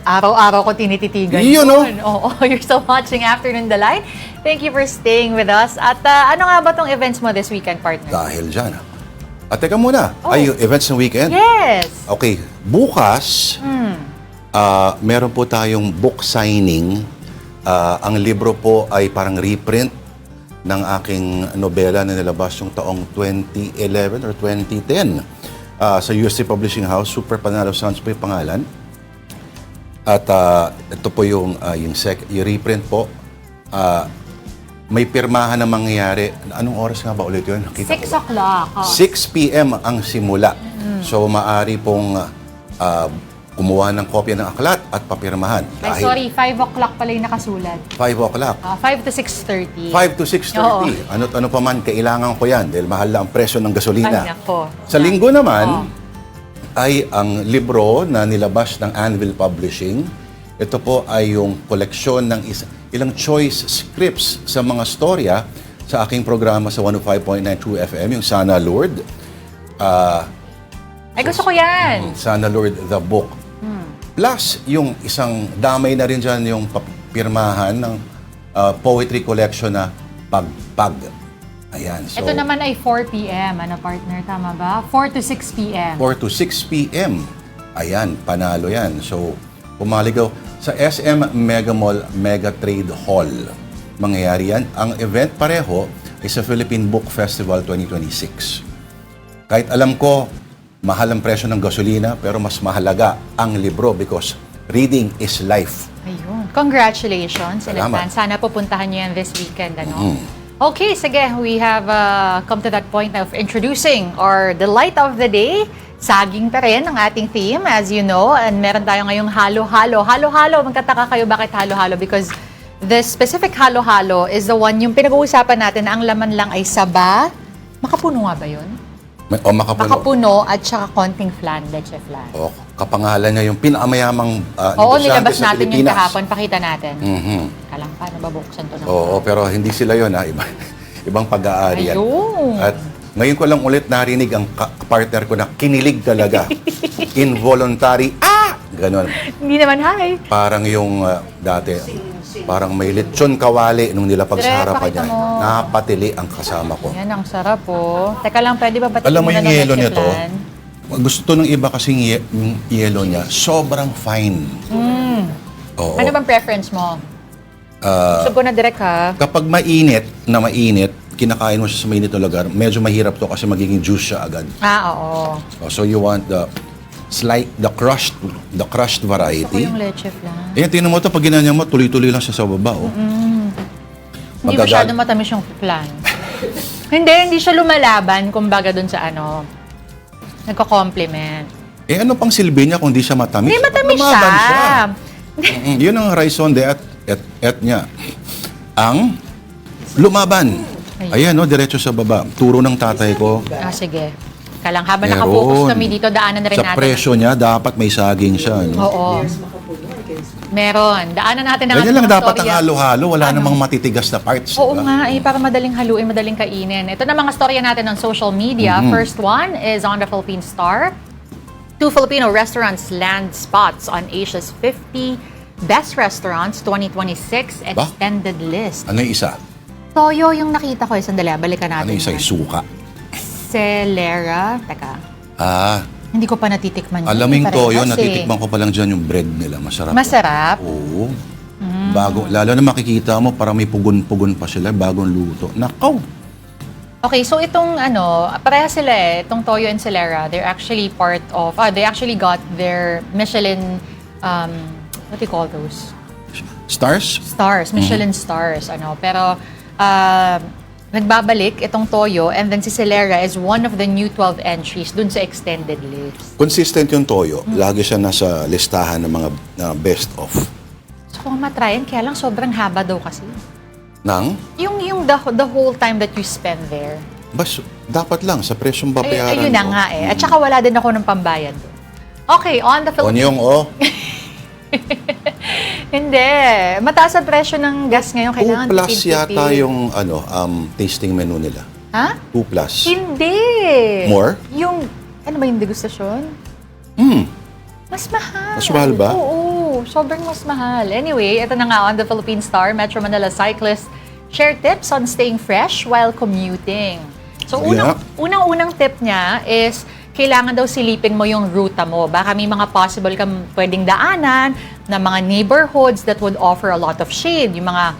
Araw-araw ko tinititigan. Yun, no? Oo, you're still watching Afternoon Delight. Thank you for staying with us. At ano nga ba tong events mo this weekend, partner? Dahil dyan, At teka muna, ay events ng weekend? Yes! Okay, bukas, meron po tayong book signing. Ang libro po ay parang reprint ng aking nobela na nilabas yung taong 2011 or 2010 sa UST Publishing House. Super Panalo Sons po yung pangalan. At ito po yung reprint po. May pirmahan na mangyayari. Anong oras nga ba ulit yun? 6 o'clock. 6 p.m. ang simula. So, maaari pong kumuha ng kopya ng aklat at papirmahan. Ay, sorry, 5 o'clock pala yung nakasulat. 5 o'clock. 5 to 6:30. 5 to 6:30. Ano pa man, kailangan ko yan dahil mahal lang ang presyo ng gasolina. Ay, nako. Sa linggo naman, ay ang libro na nilabas ng Anvil Publishing. Ito po ay yung koleksyon ng ilang choice scripts sa mga storya sa aking programa sa 105.92 FM, yung Sana Lord. Ay, gusto ko yan. Sana Lord, the book. Plus, yung isang damay na rin dyan yung pirmahan ng poetry collection na Pagpag. Ayan. So, Ito naman ay 4 p.m. Ano, partner? Tama ba? 4 to 6 p.m. 4 to 6 p.m. Ayan, panalo yan. So, pumaligaw sa SM Mega Mall Mega Trade Hall. Mangyayari yan. Ang event pareho ay sa Philippine Book Festival 2026. Kahit alam ko, mahal ang presyo ng gasolina, pero mas mahalaga ang libro because reading is life. Ayun. Congratulations in Salamat. advance. Sana pupuntahan niyo yan this weekend. Ano? Okay, sige. We have come to that point of introducing our delight of the day. Saging pa rin ang ating theme, as you know. And meron tayo ngayong halo-halo. Halo-halo. Magtataka kayo bakit halo-halo? Because the specific halo-halo is the one yung pinag-uusapan natin na ang laman lang ay saba. Makapuno nga ba yun? Makapuno at saka konting flan, leche flan. O, kapangalan niya yung pinakamayamang Oo, negosyante nilabas sa natin yung Pilipinas. kahapon. Pakita natin. Mhm. Kalang paano babuksan to ng Oo, pero hindi sila yun, ha? Ibang pag-aari yan. Ayun. At ngayon ko lang ulit narinig ang partner ko na kinilig talaga. Involuntary, ganon. Hindi naman, hi. Parang yung dati, parang may lechon kawali nung nilapag sa harapan niya. pakita mo. Napatili ang kasama ko. Yan, ang sarap po. Teka lang, pwede ba batiin Alam mo muna yung ng yelo leche nito? flan? Gusto to ng iba kasing yung yelo niya, sobrang fine. Oo. Ano bang preference mo? Gusto ko na direct ha. Kapag mainit, kinakain mo siya sa mainit na lugar, medyo mahirap to kasi magiging juice siya agad. Oo. So you want the crushed Gusto ko variety. yung leche flan. Ayan, tingnan mo ito, pag ginanyan mo, tuloy-tuloy lang siya sa baba. Oh. Hindi masyado matamis yung flan. hindi siya lumalaban, kumbaga dun sa nagko-compliment. Ano pang silbi niya kung di siya matamis? Hindi matamis Lumaban siya. Yun ang raison de et niya. Ang lumaban. Ayan, diretso sa baba. Turo ng tatay ko. Sige. Kalang habang Meron. nakafocus kami dito, daanan na rin Sa natin. presyo niya, dapat may saging siya. No? Oo. Meron. Daanan natin ang Ganyan lang ating dapat ang storya. halo-halo. Wala namang matitigas na parts. Oo diba? nga, para madaling haluin, madaling kainin. Ito na mga storya natin on social media. First one is on the Philippine Star. 2 Filipino restaurants land spots on Asia's 50 Best Restaurants 2026 extended list. Ano yung isa? Toyo yung nakita ko. Sandali, balikan natin. Ano yung isa? yan. Suka. Celera. Teka. Hindi ko pa natitikman yun. Alam mo yung toyo, Parehas natitikman ko pa lang dyan yung bread nila. Masarap. Masarap? Oo. Lalo na makikita mo, parang may pugon-pugon pa sila, bagong luto. Nakaw! Okay, so itong pareha sila itong Toyo and Celera, they're actually part of, they actually got their Michelin, what do you call those? Stars? Stars, Michelin stars, pero nagbabalik itong Toyo and then si Celera is one of the new 12 entries dun sa extended list. Consistent yung toyo. Lagi siya nasa listahan ng mga best of. So kung matryan, kaya lang sobrang haba daw kasi. Nang? Yung the whole time that you spend there. Dapat lang, sa presyong babayaran Ayun na mo. nga At saka wala din ako ng pambayad doon. Okay, on the Philippines. Onyong, Hindi. Mataas ang presyo ng gas ngayon. 2 Kailangan plus tipid-tipid. yata yung tasting menu nila. Ha? 2 plus. Hindi. More? Yung, ano ba yung degustasyon? Mas mahal. Mas mahal ba? Oo. Sobrang mas mahal. Anyway, ito na nga on the Philippine Star, Metro Manila cyclists share tips on staying fresh while commuting. So, Yeah. unang-unang tip niya is kailangan daw silipin mo yung ruta mo. Baka may mga possible kang pwedeng daanan na mga neighborhoods that would offer a lot of shade. Yung mga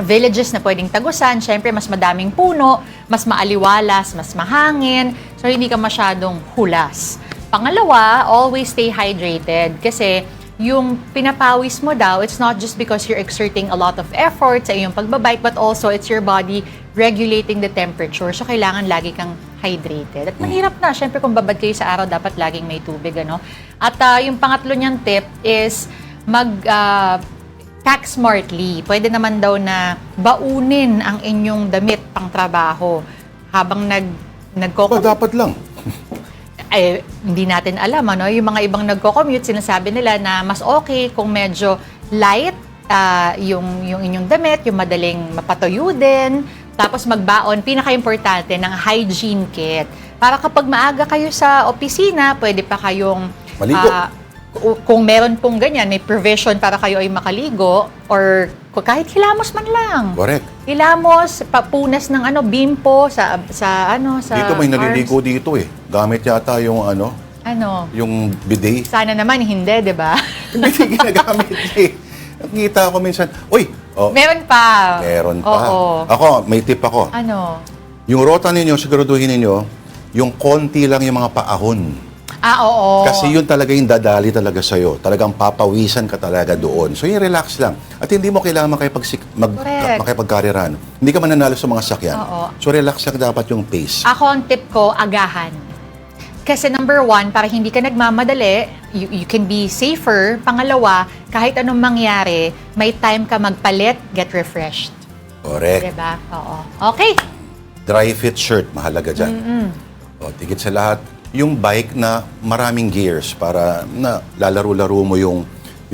villages na pwedeng tagusan, syempre mas madaming puno, mas maaliwalas, mas mahangin, so hindi ka masyadong hulas. Pangalawa, always stay hydrated kasi yung pinapawis mo daw, it's not just because you're exerting a lot of effort sa iyong pagbabike, but also it's your body regulating the temperature. So, kailangan lagi kang hydrated. At mahirap na, syempre kung babad kayo sa araw, dapat laging may tubig, ano? At yung pangatlo niyang tip is pack smartly. Pwede naman daw na baunin ang inyong damit pang trabaho habang nagko-commute. Dapat lang. Eh, hindi natin alam, ano? Yung mga ibang nagko-commute, sinasabi nila na mas okay kung medyo light yung inyong damit, yung madaling mapatuyo din. Tapos magbaon, pinaka-importante, ng hygiene kit. Para kapag maaga kayo sa opisina, pwede pa kayong maligo. Kung meron pong ganyan, may provision para kayo ay makaligo or kahit hilamos man lang. Correct. Hilamos, papunas ng bimpo sa Dito may naliligo dito eh. Gamit yata yung yung bidet. Sana naman hindi, 'di ba? Hindi ginagamit eh. Nakita ko minsan, Meron pa. Meron pa. Oo. Ako, may tip ako. Ano? Yung rota ninyo, siguraduhin ninyo, yung konti lang yung mga paahon. Oo. Kasi yun talaga yung dadali talaga sa'yo. Talagang papawisan ka talaga doon. So yung relax lang. At hindi mo kailangan makipagkariran. Hindi ka mananalo sa mga sakyan. Oo. So relax lang dapat yung pace. Ako, ang tip ko, agahan. Kasi number one, para hindi ka nagmamadali, you can be safer. Pangalawa, kahit anong mangyari, may time ka magpalit, get refreshed. Correct. Diba? Oo. Okay. Dry fit shirt, mahalaga dyan. O, tigit sa lahat, yung bike na maraming gears para na lalaro-laro mo yung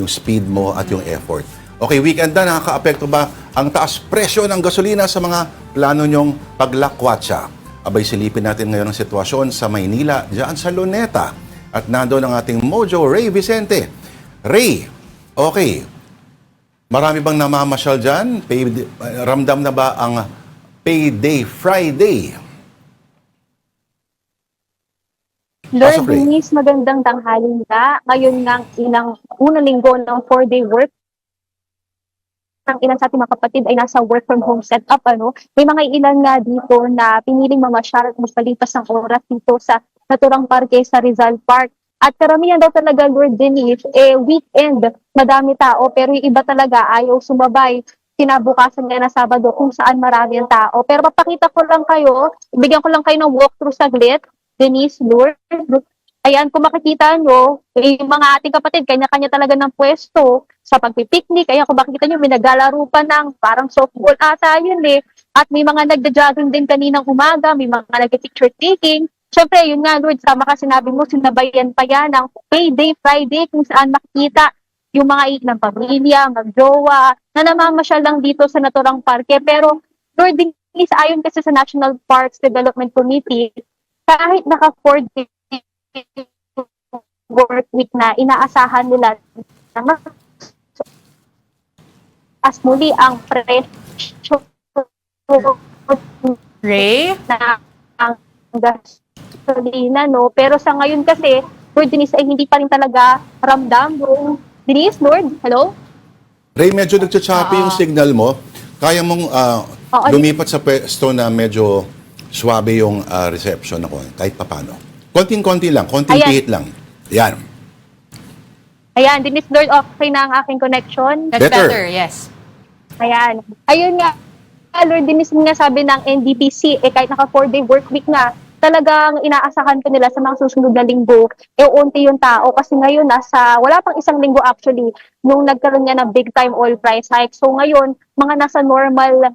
speed mo at yung effort. Okay, weekend na, nakaka-apekto ba ang taas presyo ng gasolina sa mga plano nyong paglakwatsa? Abay, silipin natin ngayon ang sitwasyon sa Maynila, diyan sa Luneta. At nandoon ang ating Mojo, Ray Vicente. Ray, okay, marami bang namamasyal dyan? Ramdam na ba ang Payday Friday? Lord Denise, magandang tanghali nga. Ngayon nga unang linggo ng 4-day work. Ang ilan sa ating mga kapatid ay nasa work from home setup. May mga ilan nga dito na piniling mamasyal at magpalipas ng oras dito sa naturang parke sa Rizal Park. At karamihan daw talaga, Lord Denise, weekend, madami tao, pero yung iba talaga ayaw sumabay. Kinabukasan nga na Sabado kung saan marami ang tao. Pero papakita ko lang kayo, bigyan ko lang kayo ng walkthrough saglit. Denise, Lord. Ayan, kung makikita nyo, yung mga ating kapatid, kanya-kanya talaga ng pwesto sa pagpipiknik. Ayan, kung makikita nyo, may naglalaro pa ng parang softball ata yun eh. At may mga nagda-jogging din kaninang umaga, may mga nag-picture taking. Siyempre, yun nga, Lord, sama ka sinabi mo, sinabayan pa yan ng Payday Friday kung saan makikita yung mga ilang pamilya, magjowa, na namamasyal lang dito sa naturang parke. Pero, Lord, ayon kasi sa National Parks Development Committee, kahit naka-4 day work week na, inaasahan nila na as muli ang presyo Ray? na ang gasolina, no? Pero sa ngayon kasi, Lord Denise, ay hindi pa rin talaga ramdam yung Denise, Lord, hello? Ray, medyo nagcha-choppy yung signal mo. Kaya mong lumipat sa pwesto na medyo swabe yung reception ako, kahit papano. Konting-konti lang, konting pihit lang. Yan. Ayan, Denise, Lord, okay na ang aking connection? That's better, yes. Ayan. Ayun nga, Lord Denise, nga sabi ng NDPC, kahit naka 4-day work week na, talagang inaasahan ko nila sa mga susunod na linggo, unti yung tao. Kasi ngayon, wala pang isang linggo actually, nung nagkaroon nga ng big time oil price hike. So ngayon, mga nasa normal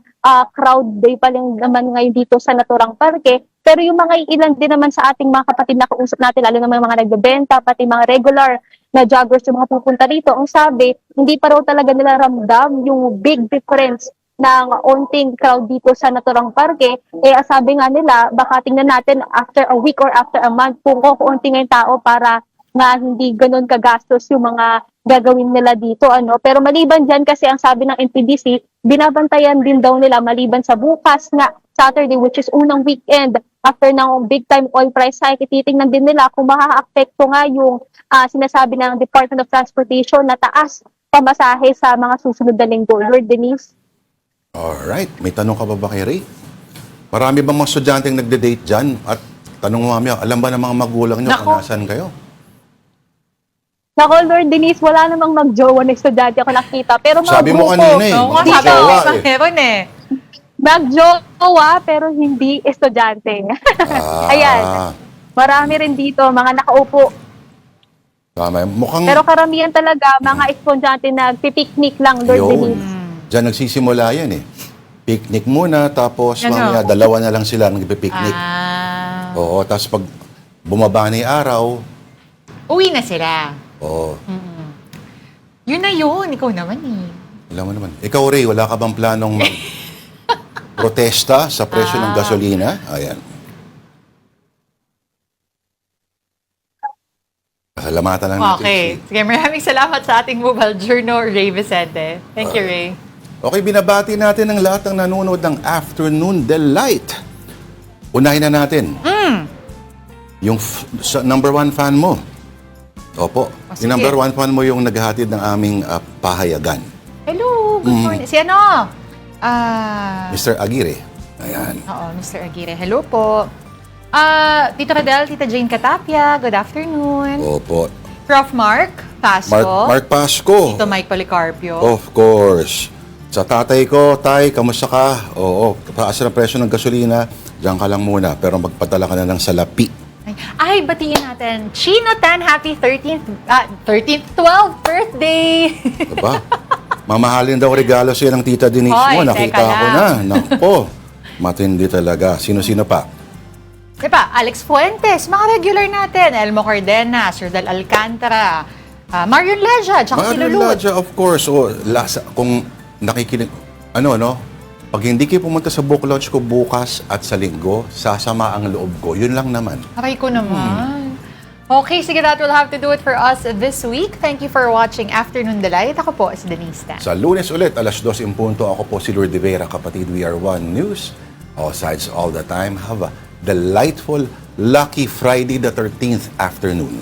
crowd day pa lang naman ngayon dito sa naturang parke. Pero yung mga ilan din naman sa ating mga kapatid na kausap natin, lalo na mga nagbebenta, pati mga regular na joggers yung mga pupunta dito, ang sabi, hindi pa raw talaga nila ramdam yung big difference ng onting crowd dito sa naturang parke. Sabi nga nila, baka tingnan natin after a week or after a month kung kukunti nga yung tao para nga hindi ganun kagastos yung mga gagawin nila dito. Pero maliban dyan kasi ang sabi ng NPDC, binabantayan din daw nila maliban sa bukas nga Saturday, which is unang weekend after ng big time oil price hike, titingnan din nila kung maka-apekto nga yung sinasabi ng Department of Transportation na taas pamasahe sa mga susunod na linggo. Lord Denise? Alright. May tanong ka ba kay Ray? Marami bang mga estudyanteng nagde-date dyan? At tanong mo mami, alam ba ng mga magulang nyo kung nasan kayo? Nako, Lord Denise, wala namang mag-jowa na estudyante ako nakita. Pero mga Sabi mo grupo, kanina eh, Oo, mag-jowa sabi eh. meron eh. mag-jowa pero hindi estudyante. Ayan. Marami rin dito, mga nakaupo. Tama. Mukhang Pero karamihan talaga, mga estudyante nagpipiknik lang, Lord yun. Denise. Diyan nagsisimula yan eh. Picnic muna, tapos Ano? mamaya dalawa na lang sila nagpipiknik. Oo, tapos pag bumaba na yung araw, Uwi na sila. oo, Yun na yun. Ikaw naman eh. alam mo naman. Ikaw, Ray, wala ka bang planong protesta sa presyo ng gasolina? Ayan. Salamatan lang natin. Okay. Sige, maraming salamat sa ating mobile journal, Ray Vicente. Thank you, Ray. Okay, binabati natin ang lahat ng nanonood ng Afternoon Delight. Unahin na natin. Yung number one fan mo. Opo. sige. Yung number one fan mo yung naghahatid ng aming pahayagan. Hello, good morning. Si ano? Mr. Aguirre. Ayan. Oo, Mr. Aguirre. Hello po. Tito Radel, Tita Jane Catapia, good afternoon. Opo. Prof. Mark Pasco. Mark Pasco. Tito Mike Policarpio. Of course. Sa tatay ko, Tay, kamusta ka? Oo, taas na presyo ng gasolina. Diyan ka lang muna, pero magpadala ka na ng salapi. Ay, batiin natin. Chino Tan, happy 12th birthday! Diba? Mamahalin daw regalo sa'yo ng Tita Denise Hoy, mo. Nakita teka ko lang. na. Nako, matindi talaga. Sino-sino pa? Diba, Alex Fuentes, mga regular natin. Elmo Cardenas, Rodel Alcantara, Marion Leja, tsaka si Marion Lulu. Ladja, of course. Kung nakikinig, pag hindi kayo pumunta sa book launch ko bukas at sa linggo, sasama ang loob ko. Yun lang naman. Aray ko naman. Okay, sige, that will have to do it for us this week. Thank you for watching Afternoon Delight. Ako po si Denise Tan. Sa Lunes ulit, 2:00 PM, ako po si Lourdes Vera, kapatid. We are One News. All sides, all the time. Have a delightful, lucky Friday the 13th afternoon.